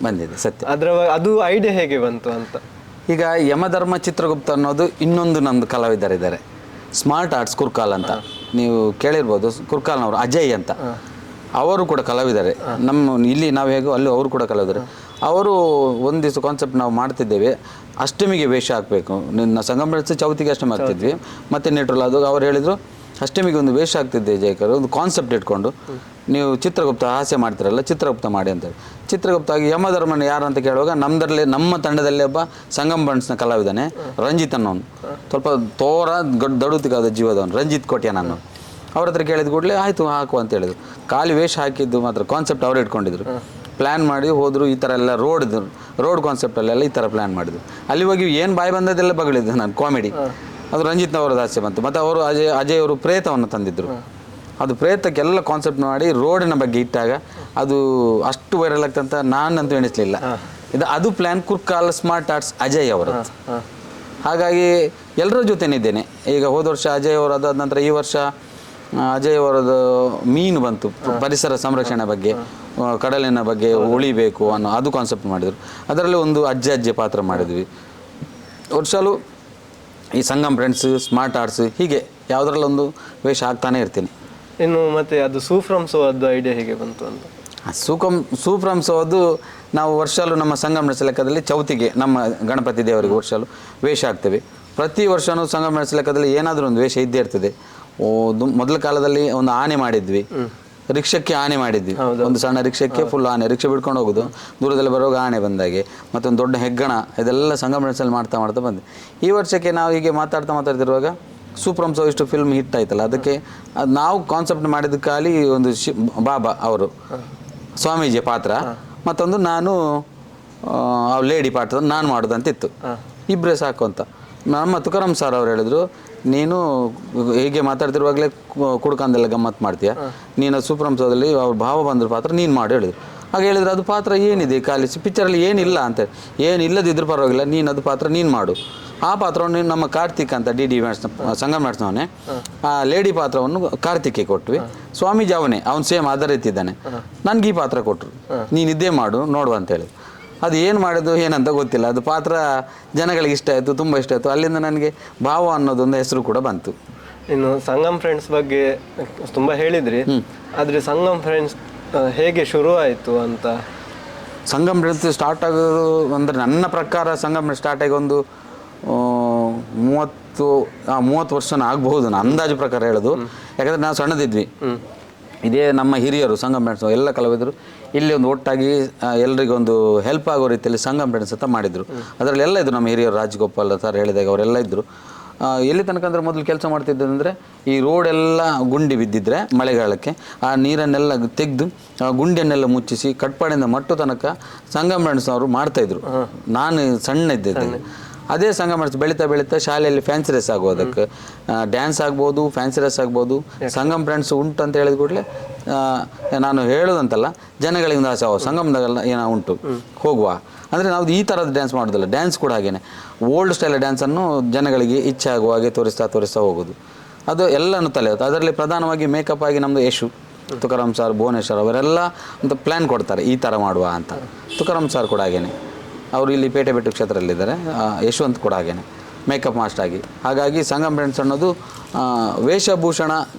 ಬಂದಿದೆ ಸತ್ಯ. ಅದು ಐಡಿಯಾ ಹೇಗೆ ಬಂತು ಅಂತ? ಈಗ ಯಮಧರ್ಮ ಚಿತ್ರಗುಪ್ತ ಅನ್ನೋದು ಇನ್ನೊಂದು ನಮ್ಮದು ಕಲಾವಿದರಿದ್ದಾರೆ, ಸ್ಮಾರ್ಟ್ ಆರ್ಟ್ಸ್ ಕುರ್ಕಾಲ್ ಅಂತ, ನೀವು ಕೇಳಿರ್ಬೋದು. ಕುರ್ಕಾಲ್ನವರು ಅಜಯ್ ಅಂತ, ಅವರು ಕೂಡ ಕಲಾವಿದ್ದಾರೆ. ನಮ್ಮ ಇಲ್ಲಿ ನಾವು ಹೇಗೋ ಅಲ್ಲಿ ಅವರು ಕೂಡ ಕಲಾವಿದ್ದಾರೆ. ಅವರು ಒಂದು ದಿವಸ ಕಾನ್ಸೆಪ್ಟ್ ನಾವು ಮಾಡ್ತಿದ್ದೇವೆ, ಅಷ್ಟಮಿಗೆ ವೇಷ ಹಾಕಬೇಕು. ನಿನ್ನ ಸಂಗಮ ಚೌತಿಗೆ ಅಷ್ಟಮಿ ಆಗ್ತಿದ್ವಿ, ಮತ್ತು ನೇಟ್ರಲ್ ಅದು ಅವ್ರು ಹೇಳಿದರು ಅಷ್ಟಮಿಗೆ ಒಂದು ವೇಷ ಆಗ್ತಿದ್ದೆ ಜಯಕರ್, ಒಂದು ಕಾನ್ಸೆಪ್ಟ್ ಇಟ್ಕೊಂಡು ನೀವು ಚಿತ್ರಗುಪ್ತ ಹಾಸ್ಯ ಮಾಡ್ತಿರಲ್ಲ, ಚಿತ್ರಗುಪ್ತ ಮಾಡಿ ಅಂತೇಳಿ. ಚಿತ್ರಗುಪ್ತ ಆಗಿ ಯಮಧರ್ಮನ ಯಾರು ಅಂತ ಕೇಳುವಾಗ ನಮ್ಮ ತಂಡದಲ್ಲಿ ಒಬ್ಬ ಸಂಗಮ್ ಬಣ್ಸ್ನ ಕಲಾವಿದನೇ ರಂಜಿತ್ ಅನ್ನೋನು, ಸ್ವಲ್ಪ ತೋರ ದಡುತಿಗಾದ ಜೀವದವನು, ರಂಜಿತ್ ಕೋಟ್ಯ ನಾನು. ಅವ್ರ ಹತ್ರ ಕೇಳಿದ ಕೂಡಲೇ ಆಯಿತು ಹಾಕು ಅಂತ ಹೇಳಿದ್ರು. ಖಾಲಿ ವೇಷ ಹಾಕಿದ್ದು ಮಾತ್ರ ಕಾನ್ಸೆಪ್ಟ್ ಅವ್ರು ಇಟ್ಕೊಂಡಿದ್ರು. ಪ್ಲ್ಯಾನ್ ಮಾಡಿ ಹೋದರು. ಈ ಥರ ಎಲ್ಲ ರೋಡ್ ಕಾನ್ಸೆಪ್ಟಲ್ಲೆಲ್ಲ ಈ ಥರ ಪ್ಲ್ಯಾನ್ ಮಾಡಿದ್ರು. ಅಲ್ಲಿ ಹೋಗಿ ಏನು ಬಾಯಿ ಬಂದದೆಲ್ಲ ಬಗಳಿದ್ದು ನಾನು ಕಾಮಿಡಿ. ಅದು ರಂಜಿತ್ನವರದ್ದು ಹಾಸ್ಯ ಬಂತು. ಮತ್ತು ಅವರು ಅಜಯ್ ಅವರು ಪ್ರೇತವನ್ನು ತಂದಿದ್ದರು. ಅದು ಪ್ರೇತಕ್ಕೆಲ್ಲ ಕಾನ್ಸೆಪ್ಟ್ ಮಾಡಿ ರೋಡಿನ ಬಗ್ಗೆ ಇಟ್ಟಾಗ ಅದು ಅಷ್ಟು ವೈರಲ್ ಆಗ್ತಂತ ನಾನಂತೂ ಎಣಿಸಲಿಲ್ಲ. ಅದು plan Kurkal smart arts Ajay ಅವರದ್ದು. ಹಾಗಾಗಿ ಎಲ್ಲರ ಜೊತೆನಿದ್ದೇನೆ. ಈಗ ಹೋದ ವರ್ಷ ಅಜಯ್ ಅವರು, ಅದಾದ ನಂತರ ಈ ವರ್ಷ ಅಜಯ್ ಅವರದ್ದು ಮೀನು ಬಂತು, ಪರಿಸರ ಸಂರಕ್ಷಣೆ ಬಗ್ಗೆ, ಕಡಲಿನ ಬಗ್ಗೆ ಉಳಿಬೇಕು ಅನ್ನೋ ಅದು ಕಾನ್ಸೆಪ್ಟ್ ಮಾಡಿದರು. ಅದರಲ್ಲಿ ಒಂದು ಅಜ್ಜೆ ಪಾತ್ರ ಮಾಡಿದ್ವಿ. ವರ್ಷಾಲು ಈ ಸಂಗಮ್ ಫ್ರೆಂಡ್ಸ್, ಸ್ಮಾರ್ಟ್ ಆರ್ಟ್ಸ್, ಹೀಗೆ ಯಾವುದ್ರಲ್ಲೊಂದು ವೇಷ ಹಾಕ್ತಾನೆ ಇರ್ತೀನಿ. ಇನ್ನು ಮತ್ತೆ ಅದು ಸೂಫ್ರಮ್ ಸೋ ಅದು ಐಡಿಯಾ ಹೇಗೆ ಬಂತು ಅಂತ? ಸೂಫ್ರಮ್ ಸೋ ಅದು ನಾವು ವರ್ಷಾಲು ನಮ್ಮ ಸಂಗಮ್ ಫ್ರೆಂಡ್ಸ್ ಲೆಕ್ಕದಲ್ಲಿ ಚೌತಿಗೆ ನಮ್ಮ ಗಣಪತಿ ದೇವರಿಗೆ ವರ್ಷಾಲು ವೇಷ ಹಾಕ್ತೇವೆ. ಪ್ರತಿ ವರ್ಷವೂ ಸಂಗಮ್ ಫ್ರೆಂಡ್ಸ್ ಲೆಕ್ಕದಲ್ಲಿ ಏನಾದರೂ ಒಂದು ವೇಷ ಇದ್ದೇ ಇರ್ತದೆ. ಮೊದಲ ಕಾಲದಲ್ಲಿ ಒಂದು ಆನೆ ಮಾಡಿದ್ವಿ, ರಿಕ್ಷಕ್ಕೆ ಆನೆ ಮಾಡಿದ್ವಿ. ಒಂದು ಸಣ್ಣ ರಿಕ್ಷಕ್ಕೆ ಫುಲ್ ಆನೆ, ರಿಕ್ಷಾ ಬಿಡ್ಕೊಂಡು ಹೋಗೋದು, ದೂರದಲ್ಲಿ ಬರುವಾಗ ಆನೆ ಬಂದಾಗೆ, ಮತ್ತೊಂದು ದೊಡ್ಡ ಹೆಗ್ಗಣ, ಇದೆಲ್ಲ ಸಂಗಮ ಫ್ರೆಂಡ್ಸಲ್ಲಿ ಮಾಡ್ತಾ ಬಂದೆ. ಈ ವರ್ಷಕ್ಕೆ ನಾವು ಹೀಗೆ ಮಾತಾಡ್ತಿರುವಾಗ ಸೂಫ್ರಮ್ ಸೋ ಇಷ್ಟು ಫಿಲ್ಮ್ ಹಿಟ್ ಆಯ್ತಲ್ಲ, ಅದಕ್ಕೆ ನಾವು ಕಾನ್ಸೆಪ್ಟ್ ಮಾಡಿದ ಖಾಲಿ ಒಂದು ಬಾಬಾ ಅವರು ಸ್ವಾಮೀಜಿ ಪಾತ್ರ, ಮತ್ತೊಂದು ನಾನು ಲೇಡಿ ಪಾತ್ರ ನಾನು ಮಾಡೋದಂತಿತ್ತು. ಇಬ್ಬರೇ ಸಾಕು ಅಂತ. ನಮ್ಮ ತುಕಾರಾಮ್ ಸರ್ ಅವ್ರು ಹೇಳಿದ್ರು, ನೀನು ಹೇಗೆ ಮಾತಾಡ್ತಿರುವಾಗಲೇ ಕುಡ್ಕಂದೆಲ್ಲ ಗಮ್ಮತ್ತು ಮಾಡ್ತೀಯ, ನೀನು ಸೂಫ್ರಮ್ ಸೋದಲ್ಲಿ ಅವ್ರ ಭಾವ ಬಂದ್ರ ಪಾತ್ರ ನೀನು ಮಾಡಿ ಹೇಳಿದ್ರು. ಹಾಗೆ ಹೇಳಿದ್ರು, ಅದು ಪಾತ್ರ ಏನಿದೆ ಖಾಲಿ ಪಿಕ್ಚರಲ್ಲಿ ಏನಿಲ್ಲ ಅಂತ, ಏನಿಲ್ಲದಿದ್ರೂ ಪರವಾಗಿಲ್ಲ, ನೀನು ಅದು ಪಾತ್ರ ನೀನು ಮಾಡು. ಆ ಪಾತ್ರವನ್ನು ನಮ್ಮ ಕಾರ್ತಿಕ್ ಅಂತ ಡಿ ಸಂಗಮ್ ಮಾಡಿಸ್ನವನೇ, ಆ ಲೇಡಿ ಪಾತ್ರವನ್ನು ಕಾರ್ತಿಕ್ಗೆ ಕೊಟ್ವಿ. ಸ್ವಾಮೀಜಿ ಅವನು ಸೇಮ್ ಅದೇ ರೀತಿ ಇದ್ದಾನೆ. ನನಗೆ ಈ ಪಾತ್ರ ಕೊಟ್ಟರು, ನೀನು ಇದೇ ಮಾಡು ನೋಡುವ ಅಂತೇಳಿ. ಅದು ಏನು ಮಾಡೋದು ಏನಂತ ಗೊತ್ತಿಲ್ಲ. ಅದು ಪಾತ್ರ ಜನಗಳಿಗೆ ಇಷ್ಟ ಆಯಿತು, ತುಂಬ ಇಷ್ಟ ಆಯಿತು. ಅಲ್ಲಿಂದ ನನಗೆ ಭಾವ ಅನ್ನೋದೊಂದು ಹೆಸರು ಕೂಡ ಬಂತು. ಇನ್ನು ಸಂಗಮ್ ಫ್ರೆಂಡ್ಸ್ ಬಗ್ಗೆ ತುಂಬ ಹೇಳಿದ್ರಿ, ಆದರೆ ಸಂಗಮ್ ಫ್ರೆಂಡ್ಸ್ ಹೇಗೆ ಶುರು ಆಯಿತು ಅಂತ? ಸಂಗಮ್ ಫ್ರೆಂಡ್ಸ್ ಸ್ಟಾರ್ಟ್ ಆಗೋದು ಅಂದರೆ ನನ್ನ ಪ್ರಕಾರ ಸಂಗಮ್ ಸ್ಟಾರ್ಟ್ ಆಗಿ ಒಂದು 30 ವರ್ಷನ ಆಗಬಹುದು, ನಾನು ಅಂದಾಜು ಪ್ರಕಾರ ಹೇಳೋದು. ಯಾಕಂದರೆ ನಾವು ಸಣ್ಣದಿದ್ವಿ, ಇದೇ ನಮ್ಮ ಹಿರಿಯರು ಸಂಗಮ್ ಫ್ರೆಂಡ್ಸ್ ಎಲ್ಲ ಕಲಾವಿದರು ಇಲ್ಲಿ ಒಂದು ಒಟ್ಟಾಗಿ ಎಲ್ರಿಗೊಂದು ಹೆಲ್ಪ್ ಆಗೋ ರೀತಿಯಲ್ಲಿ ಸಂಗಮ್ ಫ್ರೆಂಡ್ಸ್ ಅಂತ ಮಾಡಿದರು. ಅದರಲ್ಲಿ ಎಲ್ಲ ಇದ್ದರು ನಮ್ಮ ಹಿರಿಯರು, ರಾಜಗೋಪಾಲ್ ಸರ್ ಹೇಳಿದಾಗ ಅವರೆಲ್ಲ ಇದ್ದರು. ಎಲ್ಲಿ ತನಕ ಅಂದರೆ ಮೊದಲು ಕೆಲಸ ಮಾಡ್ತಿದ್ದಂದರೆ ಈ ರೋಡೆಲ್ಲ ಗುಂಡಿ ಬಿದ್ದಿದ್ರೆ ಮಳೆಗಾಲಕ್ಕೆ ಆ ನೀರನ್ನೆಲ್ಲ ತೆಗೆದು ಆ ಗುಂಡಿಯನ್ನೆಲ್ಲ ಮುಚ್ಚಿಸಿ ಕಟ್ಪಾಡಿಂದ ಮಟ್ಟು ತನಕ ಸಂಗಮ್ ಫ್ರೆಂಡ್ಸ್ನವರು ಮಾಡ್ತಾಯಿದ್ರು. ನಾನು ಸಣ್ಣ ಇದ್ದಿದ್ದೆ. ಅದೇ ಸಂಗಮ್ ಫ್ರೆಂಡ್ಸ್ ಬೆಳೀತಾ ಶಾಲೆಯಲ್ಲಿ ಫ್ಯಾನ್ಸಿ ರೇಸ್ ಆಗೋದಕ್ಕೆ, ಡ್ಯಾನ್ಸ್ ಆಗ್ಬೋದು, ಫ್ಯಾನ್ಸಿ ರೇಸ್ ಆಗ್ಬೋದು, ಸಂಗಮ್ ಫ್ರೆಂಡ್ಸ್ ಉಂಟು ಅಂತ ಹೇಳಿದ ಕೂಡಲೇ ನಾನು ಹೇಳೋದಂತಲ್ಲ, ಜನಗಳಿಗೆ ಒಂದು ಆಸೆ, ಸಂಗಮದಾಗೆಲ್ಲ ಏನೋ ಉಂಟು ಹೋಗುವ ಅಂದರೆ ನಾವು ಈ ಥರದ ಡ್ಯಾನ್ಸ್ ಮಾಡೋದಿಲ್ಲ. ಡ್ಯಾನ್ಸ್ ಕೂಡ ಹಾಗೇನೆ ಓಲ್ಡ್ ಸ್ಟೈಲ್ ಡ್ಯಾನ್ಸನ್ನು ಜನಗಳಿಗೆ ಇಚ್ಛೆ ಆಗುವ ಹಾಗೆ ತೋರಿಸ್ತಾ ಹೋಗೋದು. ಅದು ಎಲ್ಲನೂ ತಲೆ ಹೊತ್ತು. ಅದರಲ್ಲಿ ಪ್ರಧಾನವಾಗಿ ಮೇಕಪ್ ಆಗಿ ನಮ್ಮದು ಯಶು ತುಕಾರಾಮ್ ಸರ್, ಭುವನೇಶ್ವರ್ ಅವರೆಲ್ಲ ಒಂದು ಪ್ಲ್ಯಾನ್ ಕೊಡ್ತಾರೆ ಈ ಥರ ಮಾಡುವ ಅಂತ. ತುಕಾರಾಮ್ ಸರ್ ಕೂಡ ಹಾಗೇನೆ, ಅವರು ಇಲ್ಲಿ ಪೇಟೆಬೆಟ್ಟು ಕ್ಷೇತ್ರದಲ್ಲಿದ್ದಾರೆ. ಯಶವಂತ್ ಕೂಡ ಹಾಗೇನೆ ಮೇಕಪ್ ಮಾಸ್ಟರ್ ಆಗಿ. ಹಾಗಾಗಿ ಸಂಗಮ್ ಫ್ರೆಂಡ್ಸ್ ಅನ್ನೋದು ವೇಷಭೂಷಣ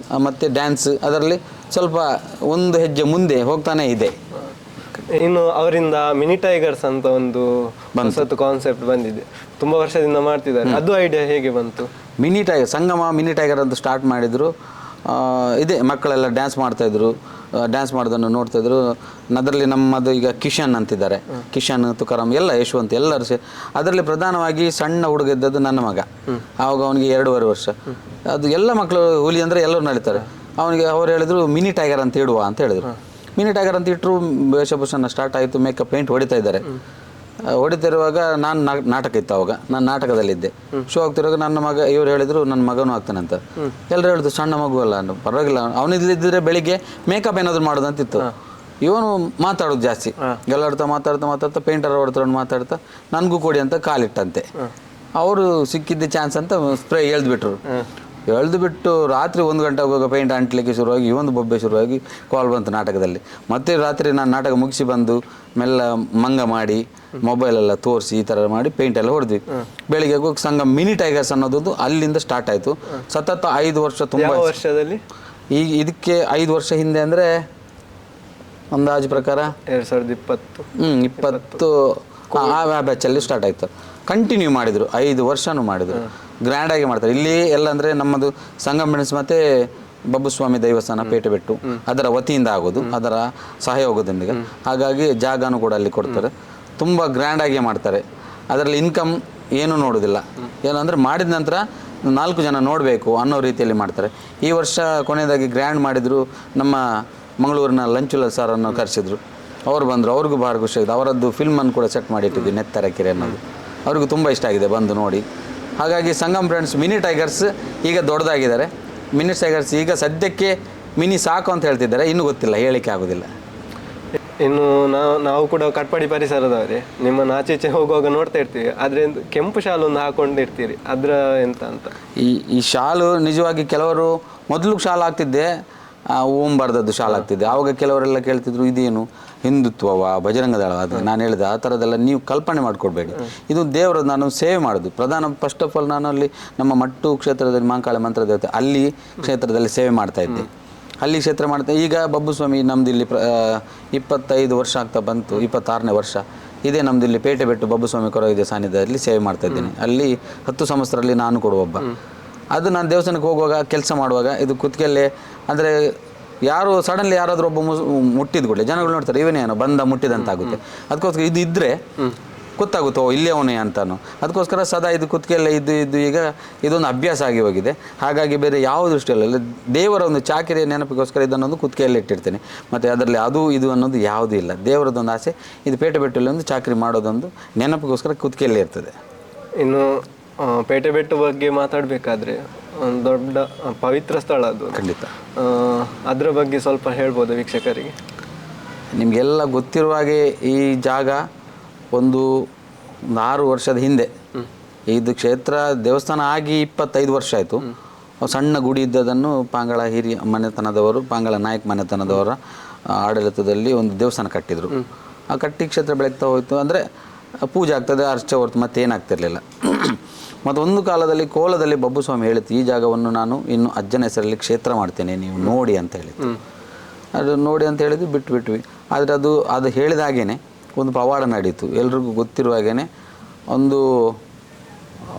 ಮತ್ತು ಡ್ಯಾನ್ಸ್ ಅದರಲ್ಲಿ ಸ್ವಲ್ಪ ಒಂದು ಹೆಜ್ಜೆ ಮುಂದೆ ಹೋಗ್ತಾನೆ ಇದೆ. ಇನ್ನು ಅವರಿಂದ ಮಿನಿ ಟೈಗರ್ಸ್ ಅಂತ ಒಂದು ಹೊಸತು ಕಾನ್ಸೆಪ್ಟ್ ಬಂದಿದೆ, ತುಂಬಾ ವರ್ಷದಿಂದ ಮಾಡ್ತಿದ್ದಾರೆ. ಅದು ಐಡಿಯಾ ಹೇಗೆ ಬಂತು? ಮಿನಿ ಟೈಗರ್, ಸಂಗಮ ಮಿನಿ ಟೈಗರ್ ಅಂತ ಸ್ಟಾರ್ಟ್ ಮಾಡಿದರು. ಇದೆ, ಮಕ್ಕಳೆಲ್ಲ ಡ್ಯಾನ್ಸ್ ಮಾಡ್ತಾಯಿದ್ರು, ಡ್ಯಾನ್ಸ್ ಮಾಡೋದನ್ನು ನೋಡ್ತಾಯಿದ್ರು. ಅದರಲ್ಲಿ ನಮ್ಮದು ಈಗ ಕಿಶನ್ ಅಂತಿದ್ದಾರೆ, ಕಿಶನ್, ತುಕಾರಾಮ್ ಎಲ್ಲ, ಯಶವಂತ್ ಎಲ್ಲರೂ ಅದರಲ್ಲಿ ಪ್ರಧಾನವಾಗಿ ಸಣ್ಣ ಹುಡುಗ ಇದ್ದದ್ದು ನನ್ನ ಮಗ. ಆವಾಗ ಅವನಿಗೆ 2.5 ವರ್ಷ. ಅದು ಎಲ್ಲ ಮಕ್ಕಳು ಹುಲಿ ಅಂದರೆ ಎಲ್ಲರೂ ನಡೀತಾರೆ. ಅವನಿಗೆ ಅವ್ರು ಹೇಳಿದ್ರು ಮಿನಿ ಟೈಗರ್ ಅಂತ ಇಡುವ ಅಂತ ಹೇಳಿದ್ರು. ಮಿನಿ ಟೈಗರ್ ಅಂತ ಇಟ್ಟರು. ವೇಷಭೂಷಣ ಸ್ಟಾರ್ಟ್ ಆಯಿತು, ಮೇಕಪ್ ಪೇಂಟ್ ಹೊಡಿತಾ ಇದ್ದಾರೆ. ಹೊಡಿತಿರುವಾಗ ನಾನು ನಾಟಕ ಇತ್ತು, ಅವಾಗ ನಾನು ನಾಟಕದಲ್ಲಿದ್ದೆ. ಶೋ ಆಗ್ತಿರುವಾಗ ನನ್ನ ಮಗ, ಇವ್ರು ಹೇಳಿದ್ರು ನನ್ನ ಮಗನೂ ಆಗ್ತಾನಂತ. ಎಲ್ಲರೂ ಹೇಳಿದ್ರು ಸಣ್ಣ ಮಗು ಅಲ್ಲ, ಪರವಾಗಿಲ್ಲ, ಅವನಿದ್ದಿದ್ರೆ ಬೆಳಿಗ್ಗೆ ಮೇಕಪ್ ಏನಾದರೂ ಮಾಡೋದಂತಿತ್ತು. ಇವನು ಮಾತಾಡೋದು ಜಾಸ್ತಿ, ಎಲ್ಲರ ಮಾತಾಡ್ತಾ ಪೇಂಟರ್ ಹೊಡ್ತಾರೆ ಮಾತಾಡ್ತಾ ನನಗೂ ಕೊಡಿ ಅಂತ ಕಾಲಿಟ್ಟಂತೆ. ಅವರು ಸಿಕ್ಕಿದ್ದ ಚಾನ್ಸ್ ಅಂತ ಸ್ಪ್ರೇ ಎಳ್ದುಬಿಟ್ಟು ರಾತ್ರಿ 1 ಗಂಟೆ ಆಗುವಾಗ ಪೇಂಟ್ ಅಂಟ್ಲಿಕ್ಕೆ ಶುರುವಾಗಿ ಇವೊಂದು ಬೊಬ್ಬೆ ಶುರುವಾಗಿ ಕಾಲ್ ಬಂತು ನಾಟಕದಲ್ಲಿ. ಮತ್ತೆ ರಾತ್ರಿ ನಾನು ನಾಟಕ ಮುಗಿಸಿ ಬಂದು ಮೆಲ್ಲ ಮಂಗ ಮಾಡಿ ಮೊಬೈಲೆಲ್ಲ ತೋರಿಸಿ ಈ ಥರ ಮಾಡಿ ಪೇಂಟ್ ಎಲ್ಲ ಹೊಡೆದ್ವಿ. ಬೆಳಿಗ್ಗೆ ಹೋಗಿ ಸಂಗಮ್ ಮಿನಿ ಟೈಗರ್ಸ್ ಅನ್ನೋದು ಅಲ್ಲಿಂದ ಸ್ಟಾರ್ಟ್ ಆಯಿತು. ಸತತ 5 ವರ್ಷ. ತುಂಬ ವರ್ಷದಲ್ಲಿ ಈಗ ಇದಕ್ಕೆ 5 ವರ್ಷ ಹಿಂದೆ ಅಂದರೆ ಅಂದಾಜು ಪ್ರಕಾರ 2020 ಆ ಬ್ಯಾಚಲ್ಲಿ ಸ್ಟಾರ್ಟ್ ಆಯಿತು. ಕಂಟಿನ್ಯೂ ಮಾಡಿದರು, 5 ವರ್ಷನೂ ಮಾಡಿದರು. ಗ್ರ್ಯಾಂಡಾಗಿ ಮಾಡ್ತಾರೆ ಇಲ್ಲಿ ಎಲ್ಲ. ಅಂದರೆ ನಮ್ಮದು ಸಂಗಮ್ ಫ್ರೆಂಡ್ಸ್ ಮತ್ತು ಬಬ್ಬುಸ್ವಾಮಿ ದೈವಸ್ಥಾನ ಪೇಟೆಬೆಟ್ಟು ಅದರ ವತಿಯಿಂದ ಆಗೋದು, ಅದರ ಸಹಯೋಗದೊಂದಿಗೆ. ಹಾಗಾಗಿ ಜಾಗನೂ ಕೂಡ ಅಲ್ಲಿ ಕೊಡ್ತಾರೆ. ತುಂಬ ಗ್ರ್ಯಾಂಡಾಗಿ ಮಾಡ್ತಾರೆ. ಅದರಲ್ಲಿ ಇನ್ಕಮ್ ಏನೂ ನೋಡೋದಿಲ್ಲ. ಏನಂದರೆ ಮಾಡಿದ ನಂತರ 4 ಜನ ನೋಡಬೇಕು ಅನ್ನೋ ರೀತಿಯಲ್ಲಿ ಮಾಡ್ತಾರೆ. ಈ ವರ್ಷ ಕೊನೆಯದಾಗಿ ಗ್ರ್ಯಾಂಡ್ ಮಾಡಿದರು. ನಮ್ಮ ಮಂಗಳೂರಿನ ಲಂಚುಲ ಸಾರನ್ನು ಕರೆಸಿದ್ರು, ಅವರು ಬಂದರು. ಅವ್ರಿಗೂ ಭಾಳ ಖುಷಿಯಾಗಿದೆ. ಅವರದ್ದು ಫಿಲ್ಮನ್ನು ಕೂಡ ಸೆಟ್ ಮಾಡಿಟ್ಟಿದ್ವಿ, ನೆತ್ತರಕೆರೆ ಅನ್ನೋದು. ಅವ್ರಿಗೂ ತುಂಬ ಇಷ್ಟ ಆಗಿದೆ ಬಂದು ನೋಡಿ. ಹಾಗಾಗಿ ಸಂಗಮ್ ಫ್ರೆಂಡ್ಸ್ ಮಿನಿ ಟೈಗರ್ಸ್ ಈಗ ದೊಡ್ಡದಾಗಿದ್ದಾರೆ. ಮಿನಿ ಟೈಗರ್ಸ್ ಈಗ ಸದ್ಯಕ್ಕೆ ಮಿನಿ ಸಾಕು ಅಂತ ಹೇಳ್ತಿದ್ದಾರೆ, ಇನ್ನೂ ಗೊತ್ತಿಲ್ಲ, ಹೇಳಿಕೆ ಆಗೋದಿಲ್ಲ. ಇನ್ನು ನಾವು ಕೂಡ ಕಟ್ಪಾಡಿ ಪರಿಸರದವರೇ, ನಿಮ್ಮನ್ನು ಆಚೆ ಹೋಗುವಾಗ ನೋಡ್ತಾ ಇರ್ತೀವಿ. ಆದರೆ ಕೆಂಪು ಶಾಲೊಂದು ಹಾಕೊಂಡಿರ್ತೀರಿ, ಅದರ ಎಂತ ಅಂತ? ಈ ಶಾಲು ನಿಜವಾಗಿ ಕೆಲವರು ಮೊದಲು ಶಾಲು ಹಾಕ್ತಿದ್ದೆ, ಓಂ ಬರ್ದದ್ದು ಶಾಲು ಆಗ್ತಿದ್ದೆ. ಆವಾಗ ಕೆಲವರೆಲ್ಲ ಕೇಳ್ತಿದ್ರು ಇದೇನು ಹಿಂದುತ್ವವ, ಬಜರಂಗ ದಳ? ಅದು ನಾನು ಹೇಳಿದೆ ಆ ಥರದ್ದೆಲ್ಲ ನೀವು ಕಲ್ಪನೆ ಮಾಡಿಕೊಡ್ಬೇಡಿ. ಇದು ದೇವರು, ನಾನು ಸೇವೆ ಮಾಡೋದು ಪ್ರಧಾನ. ಫಸ್ಟ್ ಆಫ್ ಆಲ್ ನಾನು ಅಲ್ಲಿ ನಮ್ಮ ಮಟ್ಟು ಕ್ಷೇತ್ರದಲ್ಲಿ ಮಹಾಕಾಳ ಮಂತ್ರ ದೇವತೆ ಅಲ್ಲಿ ಕ್ಷೇತ್ರದಲ್ಲಿ ಸೇವೆ ಮಾಡ್ತಾ ಇದ್ದೆ. ಅಲ್ಲಿ ಕ್ಷೇತ್ರ ಮಾಡ್ತಾ ಈಗ ಬಬ್ಬುಸ್ವಾಮಿ ನಮ್ದು ಇಲ್ಲಿ 25 ವರ್ಷ ಆಗ್ತಾ ಬಂತು, 26ನೇ ವರ್ಷ ಇದೇ ನಮ್ದು ಇಲ್ಲಿ ಪೇಟೆಬೆಟ್ಟು ಬಬ್ಬುಸ್ವಾಮಿ ಕೊರವಿದೆ ಸಾನ್ನಿಧ್ಯದಲ್ಲಿ ಸೇವೆ ಮಾಡ್ತಾ ಇದ್ದೀನಿ. ಅಲ್ಲಿ 10 ಸಂವತ್ಸರಲ್ಲಿ ನಾನು ಕೂಡ ಒಬ್ಬ. ಅದು ನಾನು ದೇವಸ್ಥಾನಕ್ಕೆ ಹೋಗುವಾಗ ಕೆಲಸ ಮಾಡುವಾಗ ಇದು ಕುತ್ತಿಗೆಲ್ಲೇ ಅಂದರೆ ಯಾರು ಸಡನ್ಲಿ ಯಾರಾದರೂ ಒಬ್ಬ ಮುಟ್ಟಿದ ಕೂಡಲೇ ಜನಗಳು ನೋಡ್ತಾರೆ ಇವನೇನೋ ಬಂದ ಮುಟ್ಟಿದಂತಾಗುತ್ತೆ. ಅದಕ್ಕೋಸ್ಕರ ಇದು ಇದ್ದರೆ ಗೊತ್ತಾಗುತ್ತೋ ಇಲ್ಲೇ ಅವನೇ ಅಂತಾನು. ಅದಕ್ಕೋಸ್ಕರ ಸದಾ ಇದು ಕುತ್ತಿಗೆಲ್ಲ ಇದ್ದು ಈಗ ಇದೊಂದು ಅಭ್ಯಾಸ ಆಗಿ ಹೋಗಿದೆ. ಹಾಗಾಗಿ ಬೇರೆ ಯಾವ ದೃಷ್ಟಿಯಲ್ಲ, ದೇವರ ಒಂದು ಚಾಕಿರಿಯ ನೆನಪಿಗೋಸ್ಕರ ಇದನ್ನೊಂದು ಕುತ್ತಿಗೆಯಲ್ಲಿ ಇಟ್ಟಿರ್ತೀನಿ. ಮತ್ತು ಅದರಲ್ಲಿ ಅದು ಇದು ಅನ್ನೋದು ಯಾವುದೂ ಇಲ್ಲ. ದೇವರದೊಂದು ಆಸೆ, ಇದು ಪೇಟೆಬೆಟ್ಟಲ್ಲಿ ಒಂದು ಚಾಕರಿ ಮಾಡೋದೊಂದು ನೆನಪಿಗೋಸ್ಕರ ಕುತ್ತಿಗೆಯಲ್ಲಿ ಇರ್ತದೆ. ಇನ್ನು ಪೇಟೆಬೆಟ್ಟು ಬಗ್ಗೆ ಮಾತಾಡಬೇಕಾದ್ರೆ ಒಂದು ದೊಡ್ಡ ಪವಿತ್ರ ಸ್ಥಳ ಅದು. ಖಂಡಿತ. ಅದರ ಬಗ್ಗೆ ಸ್ವಲ್ಪ ಹೇಳ್ಬೋದು ವೀಕ್ಷಕರಿಗೆ? ನಿಮಗೆಲ್ಲ ಗೊತ್ತಿರುವ ಹಾಗೆ ಈ ಜಾಗ ಒಂದು 6 ವರ್ಷದ ಹಿಂದೆ ಇದು ಕ್ಷೇತ್ರ ದೇವಸ್ಥಾನ ಆಗಿ 25 ವರ್ಷ ಆಯಿತು. ಸಣ್ಣ ಗುಡಿ ಇದ್ದದನ್ನು ಪಾಂಗಳ ಹಿರಿಯ ಮನೆತನದವರು, ಪಾಂಗಳ ನಾಯಕ್ ಮನೆತನದವರ ಆಡಳಿತದಲ್ಲಿ ಒಂದು ದೇವಸ್ಥಾನ ಕಟ್ಟಿದರು. ಆ ಕಟ್ಟಿ ಕ್ಷೇತ್ರ ಬೆಳಗ್ತಾ ಹೋಯಿತು. ಅಂದರೆ ಪೂಜೆ ಆಗ್ತದೆ, ಅರ್ಚೆ ಹೊರತು ಮತ್ತೇನಾಗ್ತಿರಲಿಲ್ಲ. ಮತ್ತು ಒಂದು ಕಾಲದಲ್ಲಿ ಕೋಲದಲ್ಲಿ ಬಬ್ಬುಸ್ವಾಮಿ ಹೇಳಿತ್ತು, ಈ ಜಾಗವನ್ನು ನಾನು ಇನ್ನು ಅಜ್ಜನ ಹೆಸರಲ್ಲಿ ಕ್ಷೇತ್ರ ಮಾಡ್ತೇನೆ, ನೀವು ನೋಡಿ ಅಂತ ಹೇಳಿತ್ತು. ಅದು ನೋಡಿ ಅಂತ ಹೇಳಿದ್ವಿ, ಬಿಟ್ವಿ. ಆದರೆ ಅದು ಹೇಳಿದ ಹಾಗೇ ಒಂದು ಪವಾಡ ನಡೀತು. ಎಲ್ರಿಗೂ ಗೊತ್ತಿರುವ ಹಾಗೇ ಒಂದು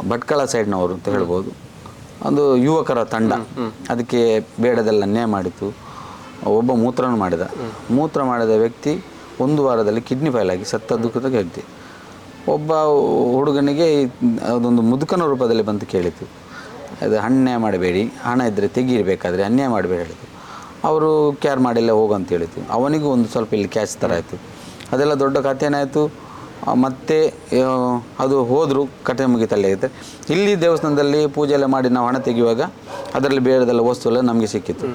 ಭಟ್ಕಳ ಸೈಡ್ನವರು ಅಂತ ಹೇಳ್ಬೋದು, ಒಂದು ಯುವಕರ ತಂಡ ಅದಕ್ಕೆ ಬೇಡದೆಲ್ಲ ಅನ್ಯಾಯ ಮಾಡಿತು. ಒಬ್ಬ ಮೂತ್ರ ಮಾಡಿದ ವ್ಯಕ್ತಿ 1 ವಾರದಲ್ಲಿ ಕಿಡ್ನಿ ಫೈಲ್ ಆಗಿ ಸತ್ತದ್ದು ವ್ಯಕ್ತಿ. ಒಬ್ಬ ಹುಡುಗನಿಗೆ ಅದೊಂದು ಮುದುಕನ ರೂಪದಲ್ಲಿ ಬಂದು ಕೇಳಿತು, ಅದು ಅನ್ಯಾಯ ಮಾಡಬೇಡಿ, ಹಣ ಇದ್ದರೆ ತೆಗೀಬೇಕಾದ್ರೆ ಅನ್ಯಾಯ ಮಾಡಬೇಡಿ ಹೇಳಿತು. ಅವರು ಕೇರ್ ಮಾಡಿಲ್ಲ, ಹೋಗಂತ ಹೇಳಿತು. ಅವನಿಗೂ ಒಂದು ಸ್ವಲ್ಪ ಇಲ್ಲಿ ಕ್ಯಾಚ್ ಥರ ಆಯಿತು. ಅದೆಲ್ಲ ದೊಡ್ಡ ಕಥೆನಾಯಿತು. ಮತ್ತು ಅದು ಹೋದರು, ಕಥೆ ಮುಗಿತಲ್ಲೇ ಆಗುತ್ತೆ. ಇಲ್ಲಿ ದೇವಸ್ಥಾನದಲ್ಲಿ ಪೂಜೆ ಎಲ್ಲ ಮಾಡಿ ನಾವು ಹಣ ತೆಗೆಯುವಾಗ ಅದರಲ್ಲಿ ಬೇರೆದೆಲ್ಲ ವಸ್ತು ಎಲ್ಲ ನಮಗೆ ಸಿಕ್ಕಿತ್ತು.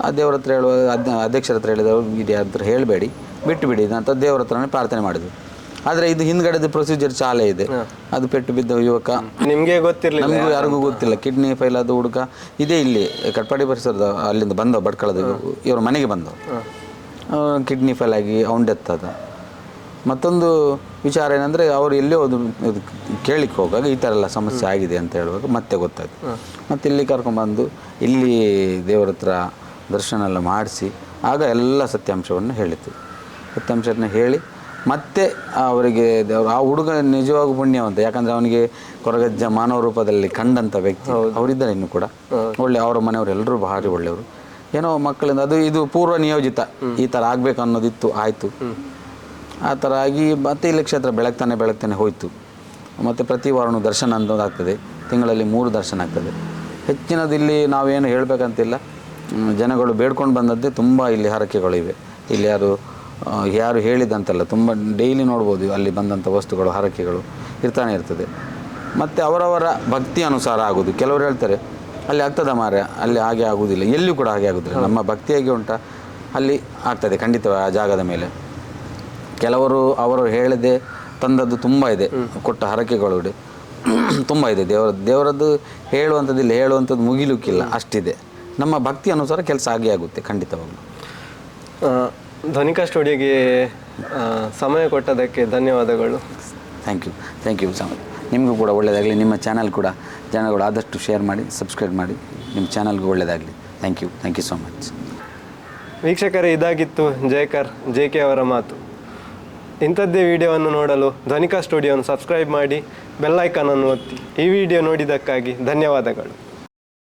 ಆ ದೇವ್ರ ಹತ್ರ ಹೇಳುವಾಗ ಅಧ್ಯಕ್ಷರ ಹತ್ರ ಹೇಳಿದವರು ಇದು ಯಾರ ಹತ್ರ ಹೇಳಬೇಡಿ, ಬಿಟ್ಟುಬಿಡಿ ಅಂತ ದೇವ್ರ ಹತ್ರನೇ ಪ್ರಾರ್ಥನೆ ಮಾಡಿದ್ವಿ. ಆದರೆ ಇದು ಹಿಂದ್ಗಡೆದು ಪ್ರೊಸೀಜರ್ ಚಾಲೆ ಇದೆ. ಅದು ಪೆಟ್ಟು ಬಿದ್ದ ಯುವಕ, ನಿಮಗೆ ಗೊತ್ತಿರಲಿಲ್ಲ? ನಮಗೂ ಯಾರಿಗೂ ಗೊತ್ತಿಲ್ಲ. ಕಿಡ್ನಿ ಫೈಲ್ ಅದು ಹುಡುಗ ಇದೇ ಇಲ್ಲಿ ಕಟ್ಪಾಡಿ ಪರಿಸರದ ಅಲ್ಲಿಂದ ಬಂದವ ಭಟ್ಕಳದ ಇವ್ರ ಮನೆಗೆ ಬಂದವು. ಕಿಡ್ನಿ ಫೈಲ್ ಆಗಿ ಅವ್ನು ಡೆತ್ ಅದ. ಮತ್ತೊಂದು ವಿಚಾರ ಏನಂದರೆ ಅವರು ಎಲ್ಲೇ ಹೋದು ಕೇಳಲಿಕ್ಕೆ ಹೋಗುವಾಗ ಈ ಥರ ಎಲ್ಲ ಸಮಸ್ಯೆ ಆಗಿದೆ ಅಂತ ಹೇಳುವಾಗ ಮತ್ತೆ ಗೊತ್ತಾಯ್ತು. ಮತ್ತು ಇಲ್ಲಿ ಕರ್ಕೊಂಡ್ಬಂದು ಇಲ್ಲಿ ದೇವರ ಹತ್ರ ದರ್ಶನ ಎಲ್ಲ ಮಾಡಿಸಿ ಆಗ ಎಲ್ಲ ಸತ್ಯಾಂಶವನ್ನು ಹೇಳಿತು. ಸತ್ಯಾಂಶವನ್ನು ಹೇಳಿ ಮತ್ತೆ ಅವರಿಗೆ ಆ ಹುಡುಗ ನಿಜವಾಗೂ ಪುಣ್ಯವಂತ. ಯಾಕಂದರೆ ಅವನಿಗೆ ಕೊರಗಜ್ಜ ಮಾನವ ರೂಪದಲ್ಲಿ ಕಂಡಂಥ ವ್ಯಕ್ತಿ ಅವರಿದ್ದಾರೆ ಇನ್ನೂ ಕೂಡ. ಒಳ್ಳೆ ಅವರ ಮನೆಯವರು ಎಲ್ಲರೂ ಭಾರಿ ಒಳ್ಳೆಯವರು. ಏನೋ ಮಕ್ಕಳಿಂದ ಅದು ಇದು ಪೂರ್ವ ನಿಯೋಜಿತ ಈ ಥರ ಆಗಬೇಕು ಅನ್ನೋದಿತ್ತು, ಆಯಿತು. ಆ ಥರ ಆಗಿ ಮತ್ತೆ ಇಲ್ಲಿ ಕ್ಷೇತ್ರ ಬೆಳಗ್ತಾನೆ ಹೋಯಿತು. ಮತ್ತು ಪ್ರತಿ ವಾರನೂ ದರ್ಶನ ಅನ್ನೋದಾಗ್ತದೆ, ತಿಂಗಳಲ್ಲಿ 3 ದರ್ಶನ ಆಗ್ತದೆ. ಹೆಚ್ಚಿನದು ಇಲ್ಲಿ ನಾವೇನು ಹೇಳಬೇಕಂತಿಲ್ಲ, ಜನಗಳು ಬೇಡ್ಕೊಂಡು ಬಂದದ್ದೇ ತುಂಬ ಇಲ್ಲಿ ಹರಕೆಗಳಿವೆ. ಇಲ್ಲಿ ಯಾರು ಹೇಳಿದಂತಲ್ಲ, ತುಂಬ ಡೈಲಿ ನೋಡ್ಬೋದು ಅಲ್ಲಿ ಬಂದಂಥ ವಸ್ತುಗಳು ಹರಕೆಗಳು ಇರ್ತಾನೆ ಇರ್ತದೆ. ಮತ್ತು ಅವರವರ ಭಕ್ತಿ ಅನುಸಾರ ಆಗೋದು. ಕೆಲವರು ಹೇಳ್ತಾರೆ ಅಲ್ಲಿ ಆಗ್ತದ ಮಾರ್ರೆ, ಅಲ್ಲಿ ಹಾಗೆ ಆಗೋದಿಲ್ಲ, ಎಲ್ಲಿಯೂ ಕೂಡ ಹಾಗೆ ಆಗೋದಿಲ್ಲ. ನಮ್ಮ ಭಕ್ತಿ ಹೇಗೆ ಉಂಟ ಅಲ್ಲಿ ಆಗ್ತದೆ ಖಂಡಿತ ಆ ಜಾಗದ ಮೇಲೆ. ಕೆಲವರು ಅವರು ಹೇಳದೆ ತಂದದ್ದು ತುಂಬ ಇದೆ, ಕೊಟ್ಟ ಹರಕೆಗಳು ತುಂಬ ಇದೆ. ದೇವರದ್ದು ಹೇಳುವಂಥದ್ದು ಮುಗಿಲಿಕ್ಕಿಲ್ಲ, ಅಷ್ಟಿದೆ. ನಮ್ಮ ಭಕ್ತಿ ಅನುಸಾರ ಕೆಲಸ ಆಗೇ ಆಗುತ್ತೆ ಖಂಡಿತವಾಗ್ಲೂ. ಧ್ವನಿಕಾ ಸ್ಟುಡಿಯೋಗೆ ಸಮಯ ಕೊಟ್ಟದಕ್ಕೆ ಧನ್ಯವಾದಗಳು. Thank you sir. ನಿಮಗೂ ಕೂಡ ಒಳ್ಳೆಯದಾಗಲಿ. ನಿಮ್ಮ ಚಾನಲ್ ಕೂಡ ಜನಗಳು ಆದಷ್ಟು ಶೇರ್ ಮಾಡಿ, ಸಬ್ಸ್ಕ್ರೈಬ್ ಮಾಡಿ. ನಿಮ್ಮ ಚಾನಲ್ಗೂ ಒಳ್ಳೆಯದಾಗಲಿ. Thank you so much. ವೀಕ್ಷಕರೇ, ಇದಾಗಿತ್ತು ಜಯಕರ್ JK ಅವರ ಮಾತು. ಇಂಥದ್ದೇ ವಿಡಿಯೋವನ್ನು ನೋಡಲು ಧ್ವನಿಕಾ ಸ್ಟುಡಿಯೋವನ್ನು ಸಬ್ಸ್ಕ್ರೈಬ್ ಮಾಡಿ, ಬೆಲ್ ಐಕಾನನ್ನು ಒತ್ತಿ. ಈ ವಿಡಿಯೋ ನೋಡಿದ್ದಕ್ಕಾಗಿ ಧನ್ಯವಾದಗಳು.